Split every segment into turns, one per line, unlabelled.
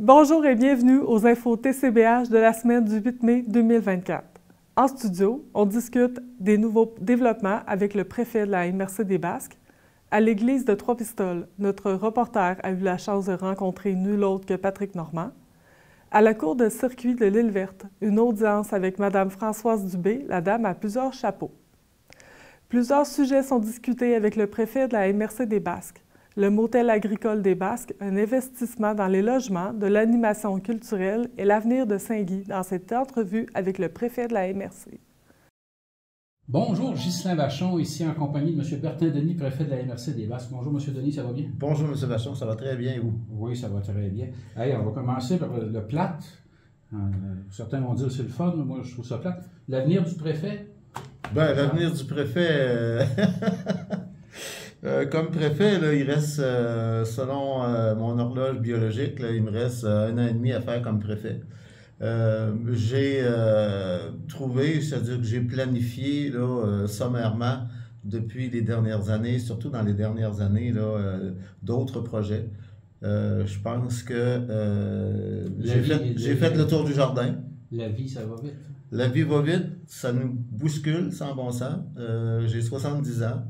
Bonjour et bienvenue aux infos TCBH de la semaine du 8 mai 2024. En studio, on discute des nouveaux développements avec le préfet de la MRC des Basques. À l'église de Trois-Pistoles, notre reporter a eu la chance de rencontrer nul autre que Patrick Normand. À la cour de circuit de l'Île Verte, une audience avec Mme Françoise Dubé, la dame à plusieurs chapeaux. Plusieurs sujets sont discutés avec le préfet de la MRC des Basques. Le motel agricole des Basques, un investissement dans les logements, de l'animation culturelle et l'avenir de Saint-Guy dans cette entrevue avec le préfet de la MRC.
Bonjour, Ghislain Vachon, ici en compagnie de M. Bertin Denis, préfet de la MRC des Basques. Bonjour, M. Denis, ça va bien?
Bonjour, M. Vachon, ça va très bien, et vous?
Oui, ça va très bien. Hey, on va commencer par le plat. Certains vont dire que c'est le fun, moi je trouve ça plate. L'avenir du préfet?
Ben, l'avenir du préfet... comme préfet, là, il reste, selon mon horloge biologique, là, il me reste 1 an et demi à faire comme préfet. J'ai trouvé, c'est-à-dire que j'ai planifié là, sommairement depuis les dernières années, surtout dans les dernières années, d'autres projets. Je pense que j'ai fait le tour du jardin.
La vie, ça va vite.
La vie va vite, ça nous bouscule sans bon sens. J'ai 70 ans.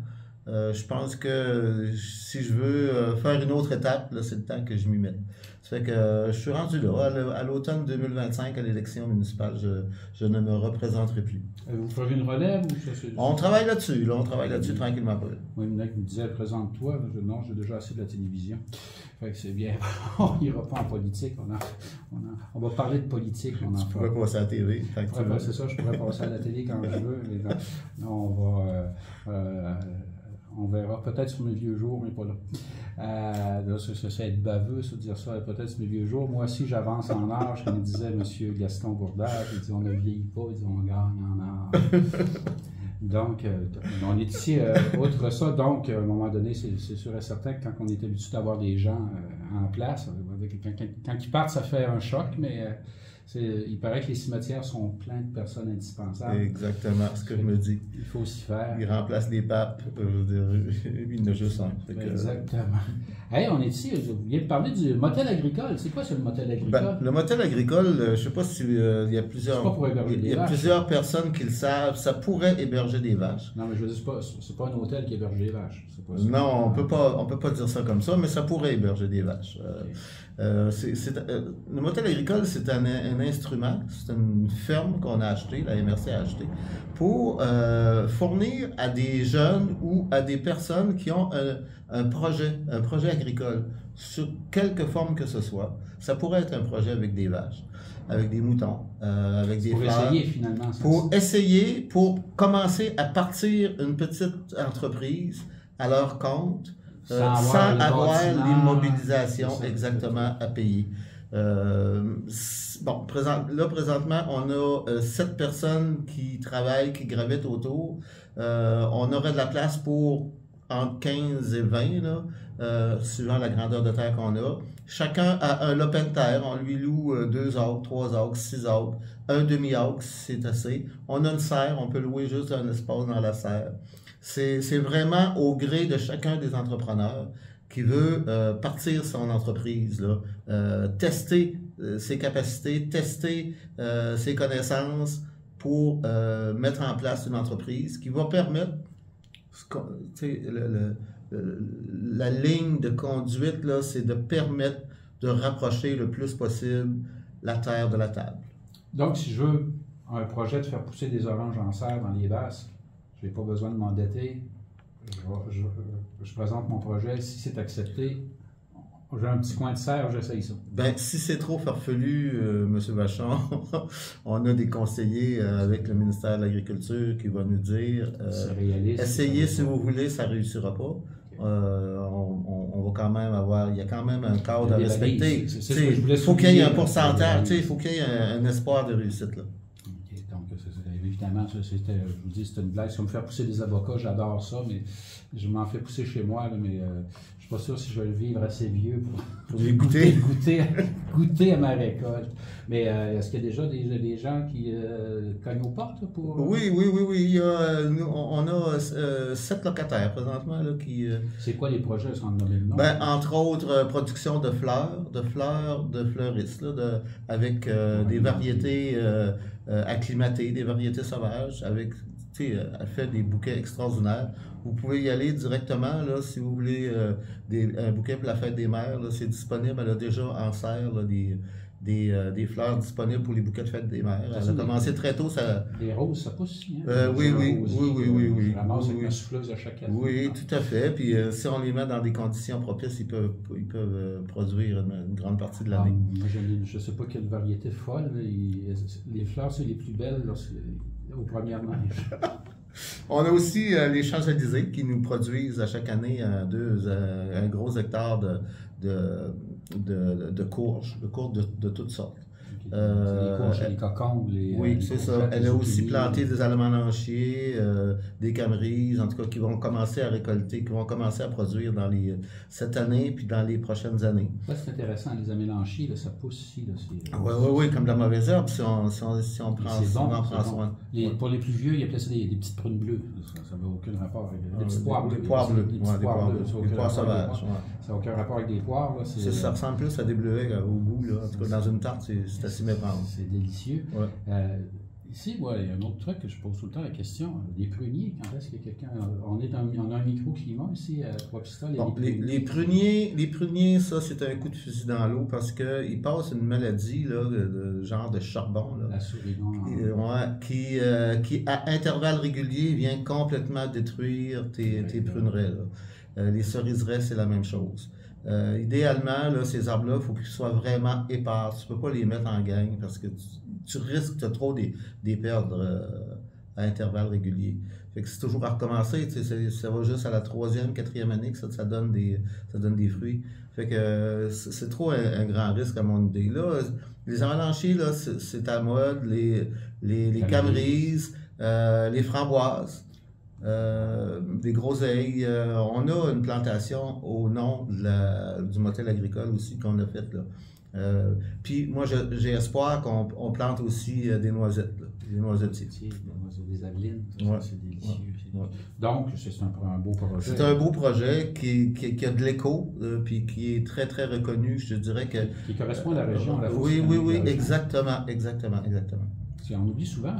Je pense que si je veux faire une autre étape, c'est le temps que je m'y mette. Ça fait que je suis rendu là. À l'automne 2025, à l'élection municipale, je ne me représenterai plus.
Vous ferez une relève ou ça?
On travaille là-dessus, on travaille là-dessus tranquillement.
Oui, il y en a qui me disaient, présente-toi. Non, j'ai déjà assez de la télévision. Fait que c'est bien. On n'ira pas en politique. On va parler de politique.
Tu pourrais passer à la TV.
C'est ça, je pourrais passer à la télé quand je veux. Mais non, on verra peut-être sur mes vieux jours, mais pas là. C'est être baveux, ça, dire ça, peut-être sur mes vieux jours. Moi aussi, j'avance en âge, comme disait M. Gaston Bourdage. Il dit on ne vieillit pas, il dit on gagne en âge. Donc, on est ici, outre ça, donc, à un moment donné, c'est sûr et certain que quand on est habitué d'avoir des gens en place, quand ils partent, ça fait un choc, mais il paraît que les cimetières sont pleins de personnes indispensables.
Exactement, ce que je me dis.
Il faut s'y faire.
Ils remplacent les papes, il y en a juste un.
Exactement. Hey, on est ici, je viens de parler du motel agricole. C'est quoi, ce motel agricole?
Ben, le motel agricole, je ne sais pas si il y a plusieurs...
C'est pas pour héberger des vaches.
Plusieurs personnes qui le savent. Ça pourrait héberger des vaches.
Non, mais je veux dire, c'est pas un hôtel qui héberge des vaches.
Non, on peut pas dire ça comme ça, mais ça pourrait héberger des vaches. Le motel agricole, c'est un instrument, c'est une ferme qu'on a achetée, la MRC a acheté, pour fournir à des jeunes ou à des personnes qui ont un projet agricole, sous quelque forme que ce soit. Ça pourrait être un projet avec des vaches, avec des moutons, avec des fleurs.
Pour essayer finalement.
Pour commencer à partir une petite entreprise à leur compte, sans avoir l'immobilisation exactement à payer. Présentement, on a 7 personnes qui travaillent, qui gravitent autour. On aurait de la place pour entre 15 et 20, suivant la grandeur de terre qu'on a. Chacun a un lopin de terre. On lui loue 2 acres, 3 acres, 6 acres, un demi-acre si c'est assez. On a une serre, on peut louer juste un espace dans la serre. C'est vraiment au gré de chacun des entrepreneurs qui veut partir son entreprise, tester ses capacités, tester ses connaissances pour mettre en place une entreprise qui va permettre, la ligne de conduite, c'est de permettre de rapprocher le plus possible la terre de la table.
Donc, si je veux un projet de faire pousser des oranges en serre dans les Basques, je n'ai pas besoin de m'endetter. Je présente mon projet. Si c'est accepté, j'ai un petit coin de serre, j'essaye ça.
Ben, si c'est trop farfelu, M. Vachon, on a des conseillers avec le ministère de l'Agriculture qui va nous dire essayez si vous voulez, ça ne réussira pas. On va quand même avoir, il y a quand même un cadre à respecter. Il faut qu'il y ait un pourcentage, il faut qu'il y ait un espoir de réussite. Là.
Donc, évidemment, je vous dis, c'est une blague. Si on me fait pousser des avocats, j'adore ça, mais je m'en fais pousser chez moi, mais je suis pas sûr si je vais le vivre assez vieux pour
les goûter.
goûter à ma récolte. Mais est-ce qu'il y a déjà des gens qui cognent aux portes pour...
Oui. Il y a, on a 7 locataires présentement là, qui...
C'est quoi les projets sans nommer le nom?
Entre autres, production de fleuristes, là, avec des variétés acclimatées, des variétés sauvages, avec, elle fait des bouquets extraordinaires. Vous pouvez y aller directement, là, si vous voulez un bouquet pour la fête des mères, c'est disponible, elle a déjà en serre là, des fleurs disponibles pour les bouquets de fête des mères. Elle a commencé très tôt.
Les roses, ça pousse aussi, hein?
Oui.
Je ramasse avec ma souffleuse à chaque année.
Oui, tout à fait. Puis si on les met dans des conditions propices, ils peuvent produire une grande partie de l'année.
Moi, je ne sais pas quelle variété folle. Les fleurs, c'est les plus belles aux premières neiges.
On a aussi les Champs-Élysées qui nous produisent à chaque année un gros hectare de courges, de toutes sortes.
Les courges, les cocons,
oui, c'est ça. Elle a aussi planté des amandanchiers, des camerises, en tout cas, qui vont commencer à récolter, qui vont commencer à produire cette année puis dans les prochaines années.
Ça, c'est intéressant, les amandanchiers, là, ça pousse ici.
Oui, comme de la mauvaise herbe, si on prend soin.
Pour les plus vieux, il y a peut-être des petites prunes bleues. Ça n'a aucun rapport avec des petits poires bleus.
Des poires bleus. Des poires sauvages.
Ça n'a aucun rapport avec des poires.
Ça ressemble plus à des bleuets au goût. Là. En tout cas, dans une tarte, c'est assez méprendre.
C'est délicieux.
Ouais.
Ici, il y a un autre truc que je pose tout le temps la question. Les pruniers, quand est-ce que quelqu'un... On a un microclimat ici à Trois-Pistoles.
Bon, les pruniers, ça, c'est un coup de fusil dans l'eau parce qu'ils passent une maladie, là, de genre de charbon. Là,
la souris noire.
Qui, à intervalles réguliers, vient complètement détruire tes pruneraies. Les ceriseraies, c'est la même chose. Idéalement, là, ces arbres-là, il faut qu'ils soient vraiment épars. Tu ne peux pas les mettre en gang parce que tu risques de trop des perdre à intervalles réguliers. Fait que c'est toujours à recommencer. Ça va juste à la 3e, 4e année que ça donne des fruits. Fait que c'est trop un grand risque à mon idée. Là, les amandanchiers, là, c'est à mode. Les camerises, les framboises. Des groseilles. On a une plantation au nom du motel agricole aussi qu'on a fait là. Puis moi j'ai espoir qu'on plante aussi des noisettes, des noisetiers.
Des avelines, c'est délicieux.
Ouais.
Donc c'est un beau projet.
C'est un beau projet qui a de l'écho, puis qui est très très reconnu, je dirais que...
Qui correspond à la région.
Oui, exactement.
On oublie souvent,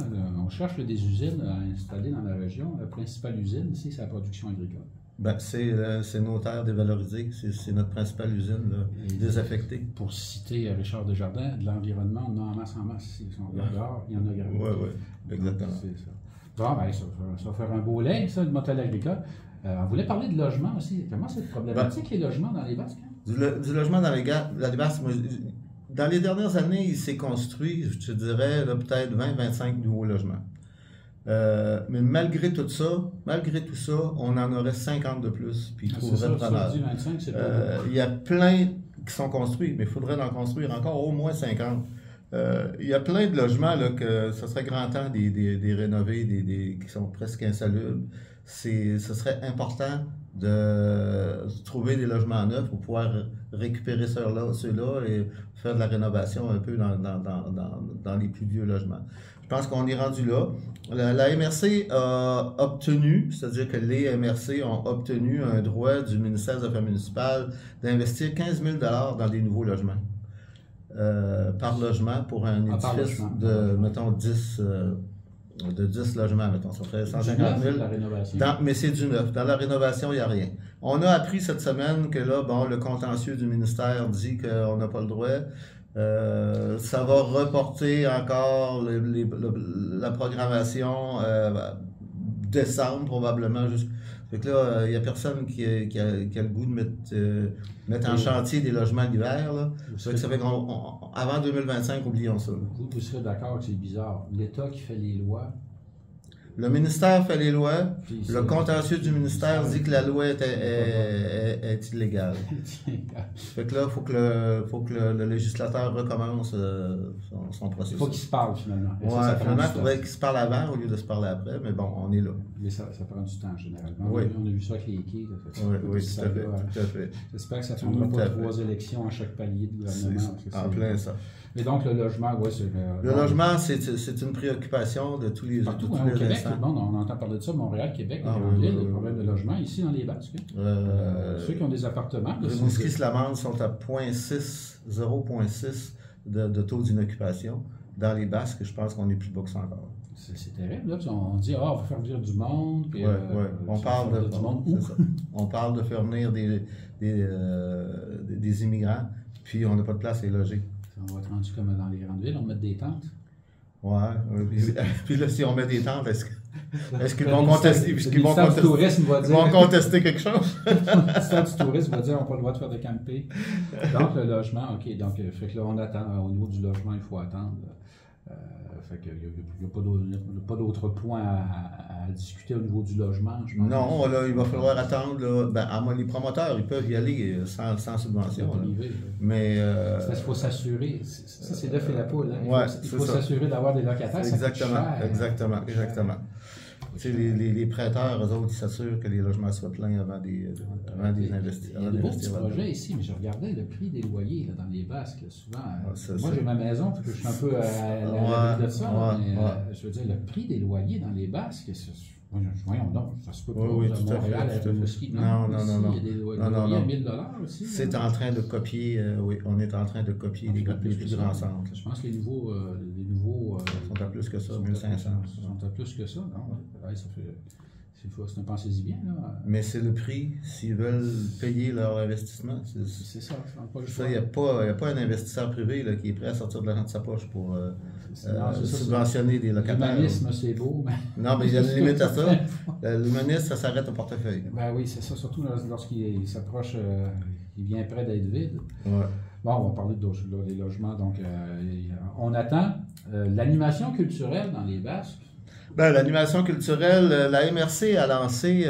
on cherche des usines à installer dans la région. La principale usine ici, c'est la production agricole.
C'est nos terres dévalorisées, c'est notre principale usine là, désaffectée.
Pour citer Richard Desjardins, de l'environnement, on en a en masse. Si on regarde dehors, il y en a grand.
Oui, exactement.
C'est ça. Bon, ça va faire un beau leg, ça, le motel agricole. On voulait parler de logement aussi. Comment c'est problématique, les logements dans les Basques? Hein?
Du logement dans les Basques, dans les dernières années, il s'est construit, je te dirais, peut-être 20-25 nouveaux logements. Mais malgré tout ça, on en aurait 50 de plus, puis il y a plein qui sont construits, mais il faudrait en construire encore au moins 50. Il y a plein de logements là, que ce serait grand temps des rénover, qui sont presque insalubres. Ce serait important de trouver des logements neufs pour pouvoir récupérer ceux-là et faire de la rénovation un peu dans les plus vieux logements. Je pense qu'on est rendu là. La MRC a obtenu, c'est-à-dire que les MRC ont obtenu un droit du ministère des Affaires municipales d'investir 15 000 $ dans des nouveaux logements. Par logement pour un édifice de, mettons, 10 logements, mettons. Ça fait 150 000.
La rénovation.
Mais c'est du neuf. Dans la rénovation, il n'y a rien. On a appris cette semaine que là, le contentieux du ministère dit qu'on n'a pas le droit. Ça va reporter encore la programmation décembre probablement. Fait que là, il n'y a personne qui a le goût de mettre en chantier des logements l'hiver. Ça fait qu'avant 2025, oublions ça.
Vous serez d'accord que c'est bizarre. L'État qui fait les lois
Le ministère fait les lois,
Puis
le contentieux du ministère dit que la loi est illégale. Fait que là, il faut que le législateur recommence son
Il
processus.
faut qu'ils se parlent finalement. Et
Ouais,
ça prend
finalement,
du
il
temps.
faudrait qu'ils se parlent avant au lieu de se parler après, mais bon, on est là.
Mais ça prend du temps généralement.
Oui.
On a vu ça avec les quais.
Oui, tout à fait, tout à fait.
J'espère que ça ne
Tout
prendra pas
à
3 élections à chaque palier de gouvernement.
En plein ça.
Mais donc, le logement, oui, c'est...
Le logement, c'est une préoccupation de tous les
Partout,
de tous
hein,
les
au Québec,
instants.
tout le monde, on entend parler de ça, Montréal, Québec,
Ah,
les
oui,
le problème de logement, ici dans les Basques. Ceux qui ont des appartements... là,
Rimouski-Slamandes sont à 0,6 de taux d'inoccupation. Dans les Basques, je pense qu'on est plus bas que ça encore.
C'est terrible, là. On dit, on va faire venir du monde. Puis,
On parle de,
du monde où?
on parle de faire venir des immigrants, puis on n'a pas de place à les loger.
On va être rendu comme dans les grandes villes, on met des tentes.
Puis là, si on met des tentes, est-ce qu'ils vont contester,
le ministère du tourisme va dire,
ils vont contester quelque chose?
Le ministère du tourisme va dire on n'a pas le droit de faire de camper. Donc, le logement, OK. Donc, fait que là, on attend. Au niveau du logement, il faut attendre. Fait qu'il n'y a pas d'autres points à discuter au niveau du logement, je pense.
Non, là, il va falloir attendre. Là, les promoteurs, ils peuvent y aller sans subvention. Mais.
Il faut s'assurer. Ça, c'est l'œuf et la poule.
Hein.
Il faut s'assurer d'avoir des locataires.
Exactement. Tu sais, les prêteurs, eux autres, ils s'assurent que les logements soient pleins avant des investissements.
Il y a de beaux petits projets ici, mais je regardais le prix des loyers là, dans les Basques. Là, souvent, moi, j'ai ma maison, que je suis un peu à la de ça, mais je veux dire, le prix des loyers dans les Basques, voyons donc, ça se peut pas à Montréal, à Rimouski.
Non.
Il y a des loyers à 1000 $ aussi.
C'est en train de copier, on est en train de copier les plus grands centres.
Je pense que les nouveaux
sont à plus que ça, 1500.
Sont à plus que ça, non? Ça fait... C'est un pensez-y bien, là.
Mais c'est le prix, s'ils veulent payer leur investissement.
C'est ça.
Il n'y a pas un investisseur privé là, qui est prêt à sortir de l'argent de sa poche pour subventionner des locataires.
L'humanisme, c'est beau, mais...
Non, mais il y a une limite à ça. L'humanisme, ça s'arrête au portefeuille.
Ben oui, c'est ça, surtout lorsqu'il s'approche, il vient près d'être vide.
Ouais.
Bon, on va parler des logements, donc on attend l'animation culturelle dans les Basques.
Ben, l'animation culturelle, la MRC a lancé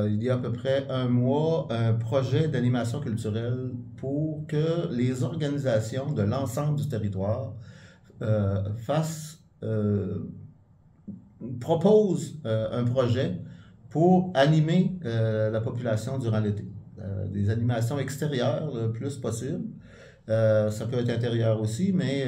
il y a à peu près un mois un projet d'animation culturelle pour que les organisations de l'ensemble du territoire proposent un projet pour animer la population durant l'été. Des animations extérieures le plus possible. Ça peut être intérieur aussi, mais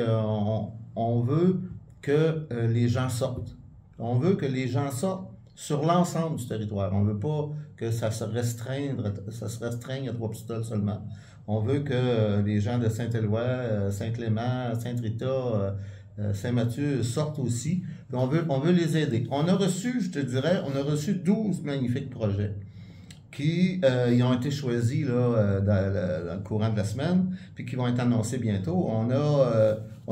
on veut que les gens sortent. On veut que les gens sortent sur l'ensemble du territoire. On ne veut pas que ça se restreigne à Trois-Pistoles seulement. On veut que les gens de Saint-Éloi, Saint-Clément, Saint-Rita, Saint-Mathieu sortent aussi. Puis on veut les aider. On a reçu 12 magnifiques projets qui ils ont été choisis là, dans le courant de la semaine, puis qui vont être annoncés bientôt. On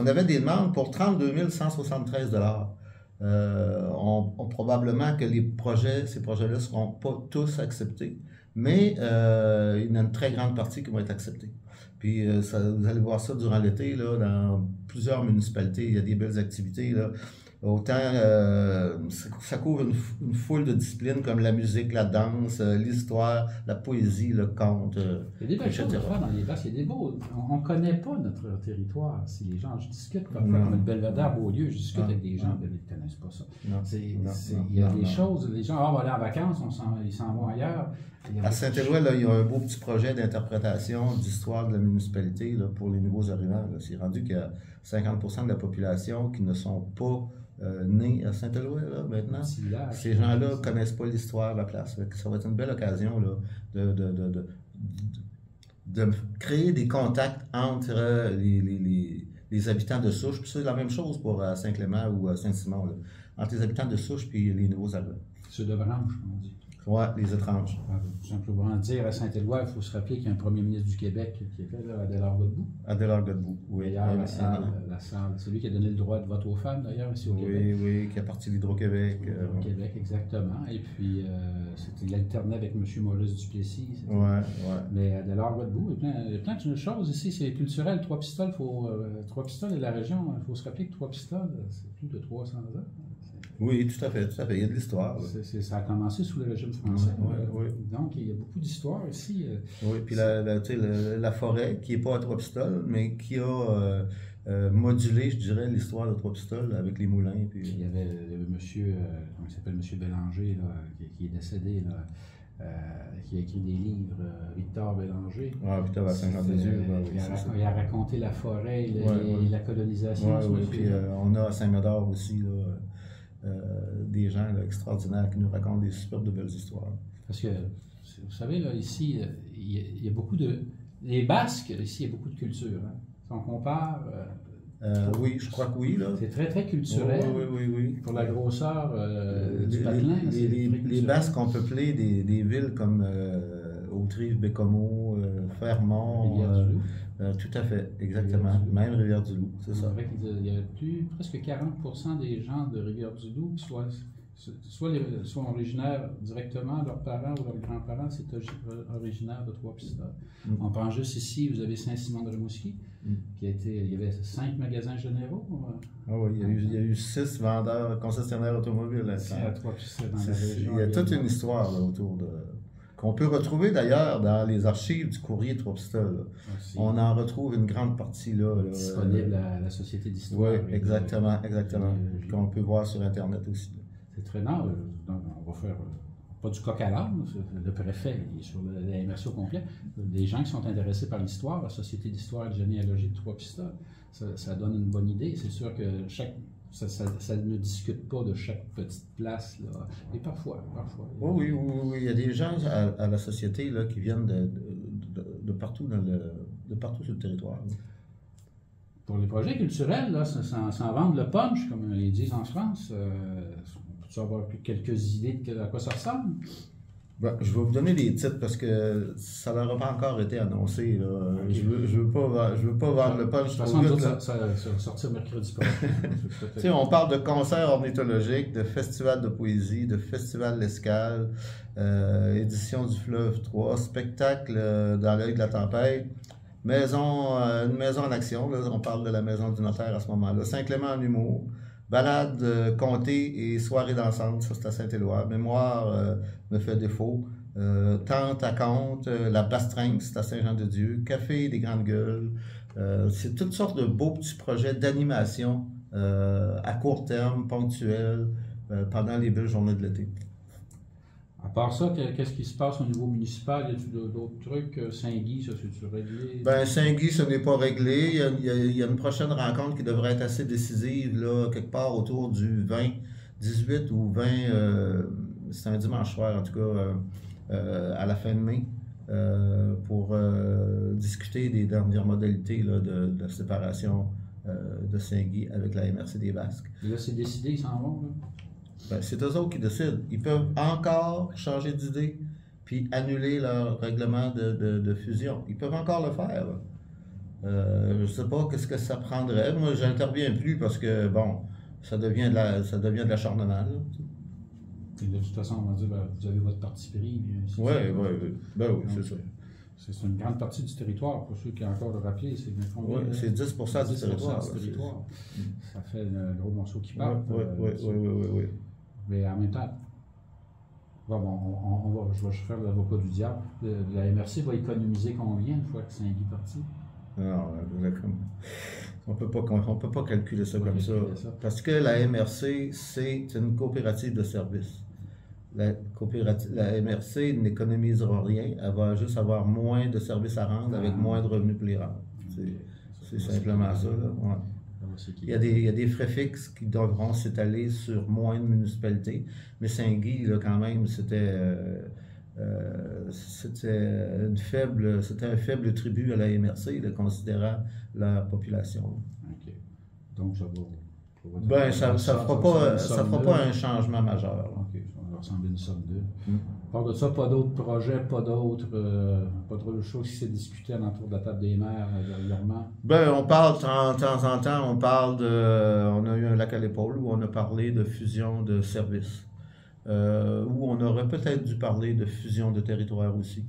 avait des demandes pour 32 173 $. Probablement que ces projets-là ne seront pas tous acceptés, mais il y en a une très grande partie qui vont être acceptés. Puis vous allez voir ça durant l'été, là, dans plusieurs municipalités, il y a des belles activités, là. Autant ça couvre une foule de disciplines comme la musique, la danse, l'histoire, la poésie, le conte.
Il y a des belles choses à faire dans les Basques. Il y a des beaux. On ne connaît pas notre territoire. Si les gens, je discute parfois comme le Belvédère, Beaulieu, je discute avec des gens, ils ne connaissent pas ça. Il y a des choses, les gens vont aller en vacances, ils s'en vont ailleurs.
À Saint-Éloi, il y a un beau petit projet d'interprétation d'histoire de la municipalité là, pour les nouveaux arrivants. C'est rendu qu'il y a 50% de la population qui ne sont pas nés à Saint-Éloi maintenant. Ces gens-là ne connaissent pas l'histoire de la place. Ça va être une belle occasion là, de créer des contacts entre les habitants de souche. Puis c'est la même chose pour Saint-Clément ou Saint-Simon. Là, entre les habitants de souche et les nouveaux arrivants.
Ceux de branche, on dit.
Oui, les étranges.
Tout simplement dire, à Saint-Éloi, il faut se rappeler qu'il y a un premier ministre du Québec qui était là, Adélard-Godbout.
Adélard-Godbout, oui.
D'ailleurs, la salle, c'est lui qui a donné le droit de vote aux femmes, d'ailleurs, ici au Québec.
Oui, qui a parti d'Hydro-Québec.
Québec, exactement. Et puis, il alternait avec M. Maurice Duplessis.
Oui.
Mais Adélard-Godbout, il y a plein de choses ici. C'est culturel. Trois-Pistoles et la région, il faut se rappeler que Trois-Pistoles, c'est plus de 300 ans.
Oui, tout à fait, tout à fait. Il y a de l'histoire.
Ça a commencé sous le régime français.
Oui.
Donc, il y a beaucoup d'histoire ici.
Oui, puis la forêt, qui n'est pas à Trois-Pistoles, mais qui a modulé, je dirais, l'histoire de Trois-Pistoles avec les moulins. Puis
il y avait monsieur, comment il s'appelle, monsieur Bélanger, là, qui est décédé, là, qui a écrit des livres, Victor Bélanger.
Ah, Victor à Saint-Jean-de-Dieu.
Il a raconté la forêt et la colonisation.
Oui, puis on a à Saint-Médard aussi là, des gens là, extraordinaires qui nous racontent des superbes de belles histoires.
Parce que, vous savez, là, ici, il y a beaucoup de... Les Basques, ici, il y a beaucoup de culture. Hein. Si on compare...
oui, je crois que oui.
C'est très, très culturel.
Oui.
Pour la grosseur du patelin.
Les Basques ont peuplé des villes comme Autrive, Bécomo, Fermont. Tout à fait, exactement. Même Rivière-du-Loup, c'est ça.
C'est vrai qu'il y a presque 40% des gens de Rivière-du-Loup qui soit originaires directement, leurs parents ou leurs grands-parents, c'est originaire de Trois-Pistoles. On prend juste ici, vous avez Saint-Simon-de-Rimouski, il y avait 5 magasins généraux.
Ah oui, il y a eu 6 vendeurs, concessionnaires automobiles.
À Trois-Pistoles, dans la région.
Il y a toute une histoire là, autour de... qu'on peut retrouver d'ailleurs dans les archives du courrier de Trois-Pistoles. On en retrouve une grande partie là.
Disponible à la Société d'histoire.
Oui, exactement. Qu'on peut voir sur Internet aussi.
C'est très normal. On va faire pas du coq à l'âne, le préfet est sur la MRC au complet. Des gens qui sont intéressés par l'histoire, la Société d'histoire et de généalogie de Trois-Pistoles, ça donne une bonne idée. C'est sûr que ça ne discute pas de chaque petite place, là. Et parfois.
Oui, il y a des gens à la Société là, qui viennent de partout de partout sur le territoire.
Pour les projets culturels, là, sans vendre le punch, comme ils disent en France, on peut avoir quelques idées de à quoi ça ressemble?
Ben, je vais vous donner des titres parce que ça leur a pas encore été annoncé. Là. Okay. Je veux pas vendre le punch.
De toute façon, ça va sortir mercredi prochain.
On parle de concerts ornithologiques, de festivals de poésie, de festivals d'escale, édition du Fleuve 3, spectacle dans l'œil de la tempête. Une maison en action, là, on parle de la maison du notaire à ce moment-là. Saint-Clément en humour, balade, comté et soirée dansante, ça c'est à Saint-Éloi. Mémoire me fait défaut. Tente à Comte, la Bastringue, c'est à Saint-Jean-de-Dieu. Café des Grandes Gueules. C'est toutes sortes de beaux petits projets d'animation à court terme, ponctuels, pendant les belles journées de l'été.
À part ça, qu'est-ce qui se passe au niveau municipal? Y a-t-il d'autres trucs? Saint-Guy, ça, c'est-tu réglé?
Ben, Saint-Guy, ce n'est pas réglé. Il y a une prochaine rencontre qui devrait être assez décisive, là, quelque part autour du 20, 18 ou 20, c'est un dimanche soir, en tout cas, à la fin de mai, pour discuter des dernières modalités là, de séparation de Saint-Guy avec la MRC des Basques.
Et là, c'est décidé, ils s'en vont, là?
Ben, c'est eux autres qui décident. Ils peuvent encore changer d'idée puis annuler leur règlement de fusion. Ils peuvent encore le faire. Je ne sais pas qu'est-ce que ça prendrait. Moi, j'interviens plus parce que, bon, ça devient de l'acharnement.
Et de toute façon, on va dire, ben, vous avez votre parti pris.
Oui, c'est ça.
C'est une grande partie du territoire, pour ceux qui ont encore le rappelé. C'est
10% du territoire.
Ça fait un gros morceau qui part.
Oui.
Mais en même temps, je vais faire l'avocat du diable. La MRC va économiser combien une fois que Saint-Guy est parti?
Non, on peut pas calculer ça comme ça. Parce que la MRC, c'est une coopérative de services. La MRC n'économisera rien, elle va juste avoir moins de services à rendre avec moins de revenus pour les rendre. C'est simplement ça. Là. Ouais. Il y a des frais fixes qui devront s'étaler sur moins de municipalités, mais Saint-Guy, là, quand même, c'était un faible tribut à la MRC, là, considérant leur population.
OK. Donc, ça
fera pas un changement majeur.
OK, ça va ressembler à une somme d'eux. À part de ça, pas d'autres projets, pas d'autres choses qui s'est discuté alentour de la table des maires régulièrement?
Ben, on parle de temps en temps, on a eu un lac à l'épaule où on a parlé de fusion de services, où on aurait peut-être dû parler de fusion de territoire aussi.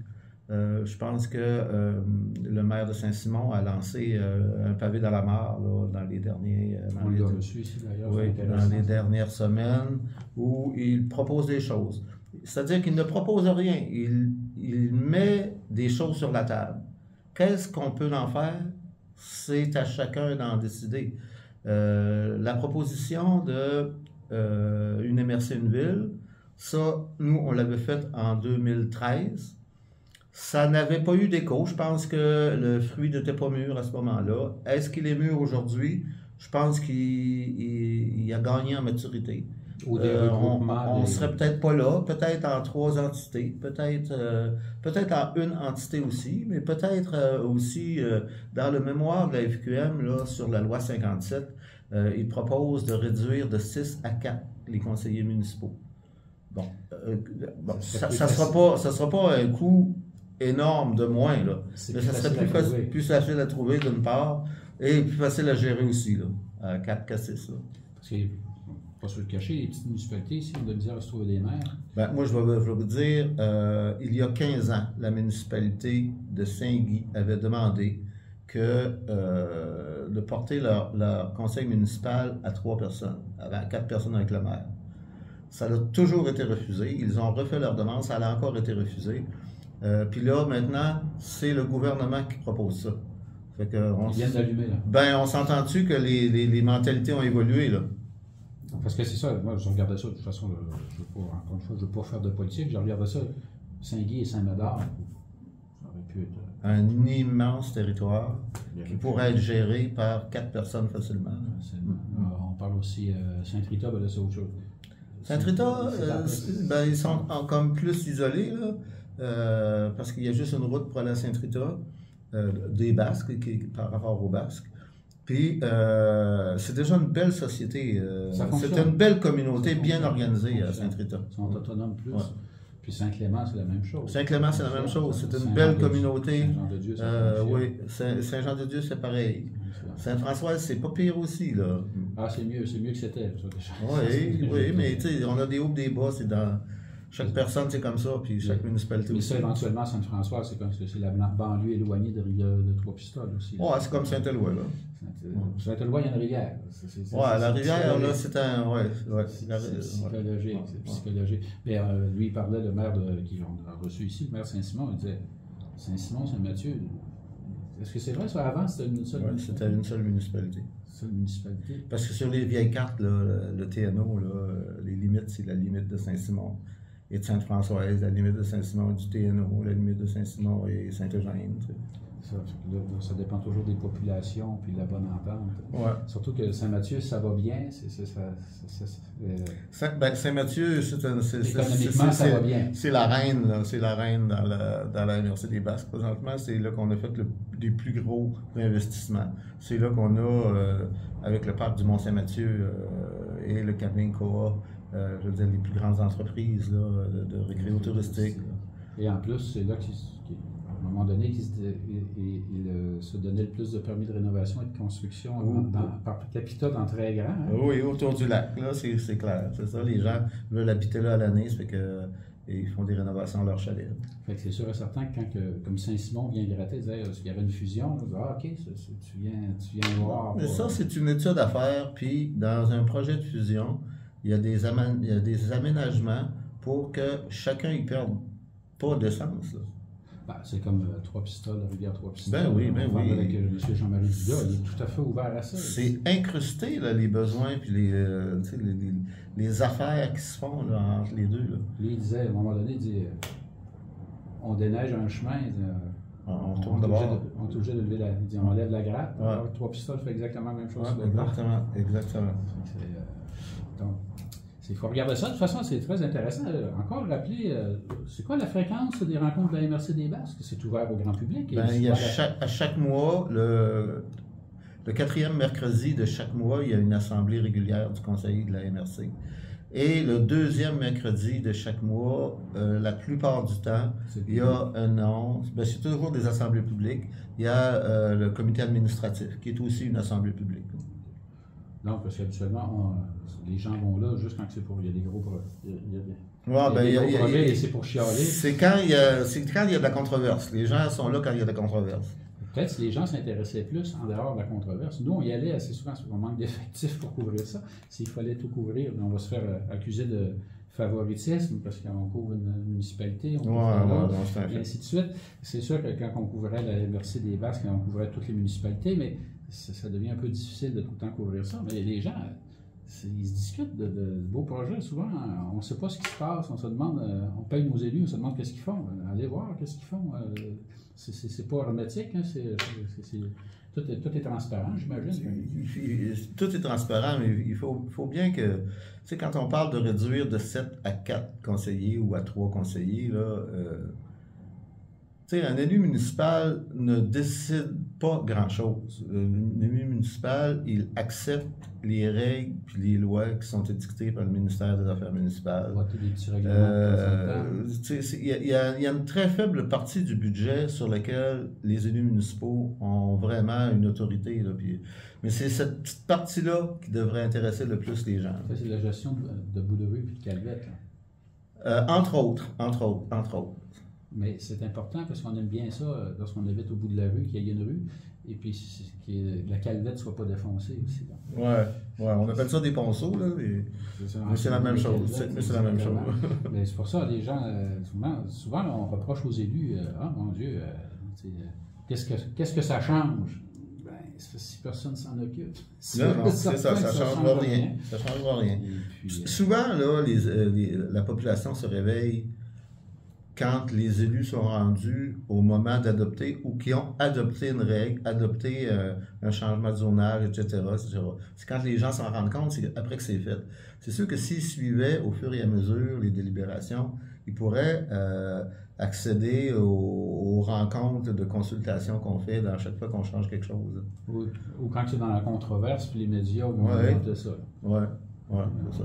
Je pense que le maire de Saint-Simon a lancé un pavé dans la mare là, dans les derniers...
On l'a reçu ici d'ailleurs.
Oui, dans les dernières semaines, où il propose des choses. C'est-à-dire qu'il ne propose rien, il met des choses sur la table. Qu'est-ce qu'on peut en faire? C'est à chacun d'en décider. La proposition de une MRC, une ville, ça, nous, on l'avait faite en 2013. Ça n'avait pas eu d'écho. Je pense que le fruit n'était pas mûr à ce moment-là. Est-ce qu'il est mûr aujourd'hui? Je pense qu'il a gagné en maturité.
On
ne serait peut-être pas là, peut-être en 3 entités, peut-être en une entité aussi, mais peut-être aussi dans le mémoire de la FQM là, sur la loi 57, il propose de réduire de 6 à 4 les conseillers municipaux. Bon, ça sera pas un coût énorme de moins, là. Mais ça serait plus facile à trouver d'une part, et plus facile à gérer aussi, là, à 4 qu'à 6. Là.
Parce que, pas se le cacher, les petites municipalités, ici, on doit dire à se trouver des maires. Ben,
moi, je vais vous dire, il y a 15 ans, la municipalité de Saint-Guy avait demandé de porter leur conseil municipal à 3 personnes, à 4 personnes avec le maire. Ça a toujours été refusé. Ils ont refait leur demande, ça a encore été refusé. Puis là, maintenant, c'est le gouvernement qui propose ça. Fait que
ils viennent d'allumer, là.
Ben, on s'entend-tu que les mentalités ont évolué, là?
Parce que c'est ça, moi, je regardais ça, de toute façon, encore une fois, je ne veux pas faire de politique, je regardais ça, Saint-Guy et Saint-Médard, ça aurait pu être...
Un immense territoire qui pourrait être géré par 4 personnes facilement.
On parle aussi Saint-Rita, ben là, c'est autre chose.
Saint-Rita, ben, ils sont comme plus isolés, là. Parce qu'il y a juste une route pour aller à Saint-Rita, des Basques, par rapport aux Basques. Puis, c'est déjà une belle société. C'est une belle communauté bien organisée à Saint-Rita.
Ils sont autonomes plus. Ouais. Puis Saint-Clément, c'est la même chose.
Saint-Clément, c'est la même chose. C'est une belle communauté.
Saint-Jean-de-Dieu,
oui, Saint-Jean-de-Dieu, c'est pareil. Saint-François, c'est pas pire aussi, là.
Ah, c'est mieux que c'était.
Oui, mais tu sais, on a des hauts et des bas, c'est dans... Chaque personne, c'est comme ça, puis chaque municipalité
mais
aussi.
Mais ça, éventuellement, Saint-François, c'est la banlieue éloignée de Trois-Pistoles aussi.
Oui, c'est comme Saint-Éloi, là.
Saint-Éloi, il y a une rivière.
Oui, la rivière, là, c'est un...
C'est psychologique, c'est psychologique. Mais lui, il parlait, le maire qui a reçu ici, le maire Saint-Simon, il disait, Saint-Simon, Saint-Mathieu, est-ce que c'est vrai, ça, avant, c'était une seule municipalité?
C'était une seule municipalité. Parce que sur les vieilles cartes, là, le TNO, là, les limites, c'est la limite de Saint-Simon et de Sainte-Françoise, la limite de Saint-Simon et du TNO, la limite de Saint-Simon et Saint-Eugène. Tu sais.
Ça dépend toujours des populations puis de la bonne entente.
Ouais.
Surtout que Saint-Mathieu, ça va bien.
Saint-Mathieu,
économiquement, ça va bien.
C'est la reine, là. C'est la reine dans la MRC des Basques. Présentement, c'est là qu'on a fait les plus gros investissements. C'est là qu'on a, avec le parc du Mont-Saint-Mathieu et le camping Coa, je veux dire, les plus grandes entreprises là, de récréo-touristique.
Et en plus, c'est là qu'à un moment donné, il se donnait le plus de permis de rénovation et de construction par capita dans très grand. Hein?
Oui, autour du lac, là, c'est clair. C'est ça, les gens veulent habiter là à l'année, ça fait que ils font des rénovations à leur chalet.
Fait que c'est sûr et certain que comme Saint-Simon vient gratter, disait qu'il y avait une fusion, on dit, ah, OK, tu viens voir.
Mais ça, c'est une étude à faire, puis dans un projet de fusion, il y a des aménagements pour que chacun y perde pas d'essence.
Ben, c'est comme Trois-Pistoles, la rivière Trois-Pistoles.
Ben oui.
Avec M. Jean-Marie Dudas, il est tout à fait ouvert à ça.
C'est incrusté, là, les besoins puis les affaires qui se font là, entre les deux. Là.
Lui, il disait, à un moment donné, on déneige un chemin, on est obligé de lever on lève la gratte.
Ouais.
Trois-Pistoles fait exactement la même chose.
Exactement.
Donc, il faut regarder ça. De toute façon, c'est très intéressant. Encore rappeler, c'est quoi la fréquence des rencontres de la MRC des Basques? C'est ouvert au grand public?
Il y a à chaque mois, le 4e mercredi de chaque mois, il y a une assemblée régulière du conseil de la MRC. Et le 2e mercredi de chaque mois, la plupart du temps, il y a c'est toujours des assemblées publiques. Il y a le comité administratif, qui est aussi une assemblée publique.
Non, parce qu'habituellement, les gens vont là juste quand c'est pour... Il y a des gros projets. Il y a
Ouais,
des gros projets et c'est pour chialer.
C'est quand il y a de la controverse. Les gens sont là quand il y a de la controverse.
Peut-être si les gens s'intéressaient plus en dehors de la controverse. Nous, on y allait assez souvent, parce qu'on manque d'effectifs pour couvrir ça. S'il fallait tout couvrir, on va se faire accuser de favoritisme, parce qu'on couvre une municipalité, on couvre et ainsi de suite. C'est sûr que quand on couvrait la MRC des Basques, on couvrait toutes les municipalités, mais ça devient un peu difficile de tout le temps couvrir ça. Mais les gens, ils se discutent de beaux projets. Souvent, on ne sait pas ce qui se passe. On se demande, on paye nos élus, on se demande qu'est-ce qu'ils font. Allez voir qu'est-ce qu'ils font. C'est pas hermétique, hein, tout est transparent, j'imagine.
Tout est transparent, mais il faut bien que, tu sais, quand on parle de réduire de 7 à 4 conseillers ou à 3 conseillers, là, tu sais, un élu municipal ne décide pas grand-chose. Un élu municipal, il accepte les règles et les lois qui sont édictées par le ministère des Affaires municipales.
Voter des petits règlements.
Il y a une très faible partie du budget sur laquelle les élus municipaux ont vraiment une autorité. Là, mais c'est cette petite partie-là qui devrait intéresser le plus les gens.
C'est la gestion de bout de rue et de calvette.
Entre autres.
Mais c'est important parce qu'on aime bien ça lorsqu'on habite au bout de la rue, qu'il y ait une rue, et puis que la calvette ne soit pas défoncée aussi.
Ouais, on appelle ça des ponceaux, là, mais c'est la même chose. C'est la même chose.
Mais c'est pour ça, les gens, souvent là, on reproche aux élus, ah mon Dieu, qu'est-ce que ça change? Ben, si personne ne s'en occupe.
Non, c'est ça, ça ne changera rien. Ça changera rien. Puis, souvent, là, la population se réveille quand les élus sont rendus au moment d'adopter ou qui ont adopté une règle, adopté un changement de zonage, etc. C'est quand les gens s'en rendent compte, c'est après que c'est fait. C'est sûr que s'ils suivaient au fur et à mesure les délibérations, ils pourraient accéder aux rencontres de consultation qu'on fait dans chaque fois qu'on change quelque chose.
Ou quand c'est dans la controverse, puis les médias vont inventer ça.
Oui, c'est ça.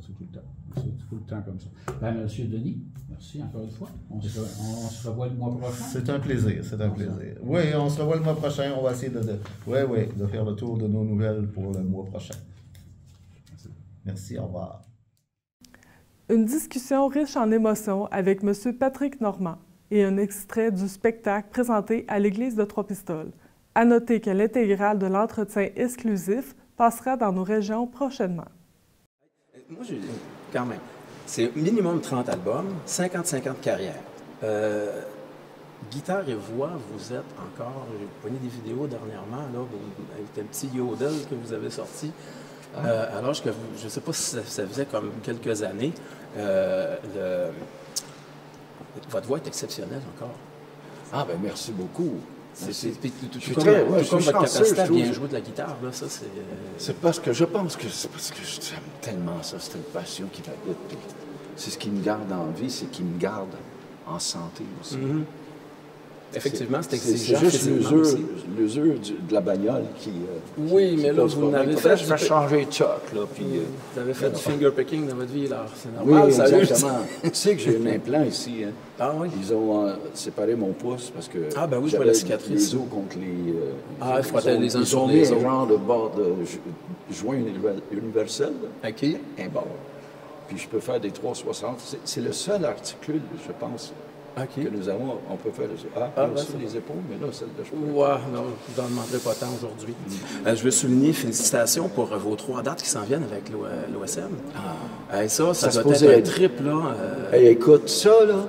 C'est tout le temps. C'est tout le temps comme ça. Ben, Monsieur Denis, merci encore une fois. On se revoit le mois prochain.
C'est un plaisir. Oui, on se revoit le mois prochain. On va essayer de faire le tour de nos nouvelles pour le mois prochain. Merci, au revoir.
Une discussion riche en émotions avec M. Patrick Normand et un extrait du spectacle présenté à l'Église de Trois-Pistoles. À noter que l'intégrale de l'entretien exclusif passera dans nos régions prochainement.
Moi, quand même, c'est minimum 30 albums, 50-50 carrières. Guitare et voix, vous êtes encore... J'ai pogné des vidéos dernièrement, là, avec un petit yodel que vous avez sorti. Alors que je ne sais pas si ça faisait comme quelques années. Votre voix est exceptionnelle encore.
Ah, ben merci beaucoup.
Tout comme votre capacité à bien jouer de la guitare, là, ça c'est...
C'est parce que je pense que c'est parce que j'aime tellement ça, c'est une passion qui m'habite. C'est ce qui me garde en vie, c'est qui me garde en santé aussi.
Mm-hmm. Effectivement, c'est exigeant.
C'est juste l'usure de la bagnole qui...
oui, mais là, vous n'avez fait...
Je vais changer de choc, là, puis...
Vous avez fait du fingerpicking dans votre vie, là. C'est normal,
oui,
ça.
Exactement. Tu sais que j'ai un implant ici, hein.
Ah oui?
Ils ont séparé mon pouce parce que...
Ah ben oui, je vois la cicatrice.
Les os contre les...
ils frottaient les uns sur
les autres.
Ils ont mis
un genre de bord de joint universel.
OK.
Un bord. Puis je peux faire des 360. C'est le seul articule, je pense, que nous avons. On peut faire aussi les épaules, mais là, celle de cheveux.
Ouais, non, je n'en demanderai pas tant aujourd'hui. Je veux souligner, félicitations pour vos 3 dates qui s'en viennent avec l'OSM. Ça doit être un trip, là.
Écoute, ça, là...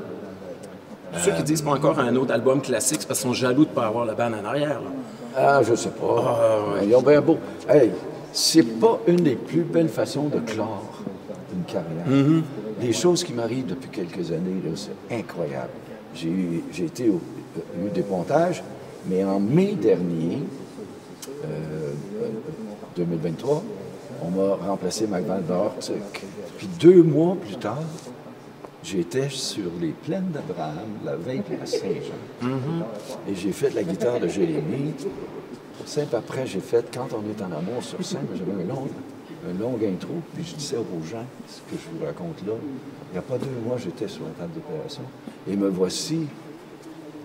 Ceux qui disent pas encore un autre album classique, c'est parce qu'ils sont jaloux de ne pas avoir la bande en arrière, là.
Ah, je sais pas. Ils ont bien beau. Hey, c'est pas une des plus belles façons de clore une carrière.
Mm-hmm.
Les choses qui m'arrivent depuis quelques années, là, c'est incroyable. J'ai été eu des pontages, mais en mai dernier, 2023, on m'a remplacé McValvor. Puis 2 mois plus tard, j'étais sur les plaines d'Abraham, la veille de la Saint-Jean.
Mm-hmm.
Et j'ai fait la guitare de Jérémy. Simple après, j'ai fait Quand on est en amour sur scène, j'avais un long intro, puis je disais aux gens ce que je vous raconte là. Il n'y a pas 2 mois, j'étais sur la table d'opération. Et me voici.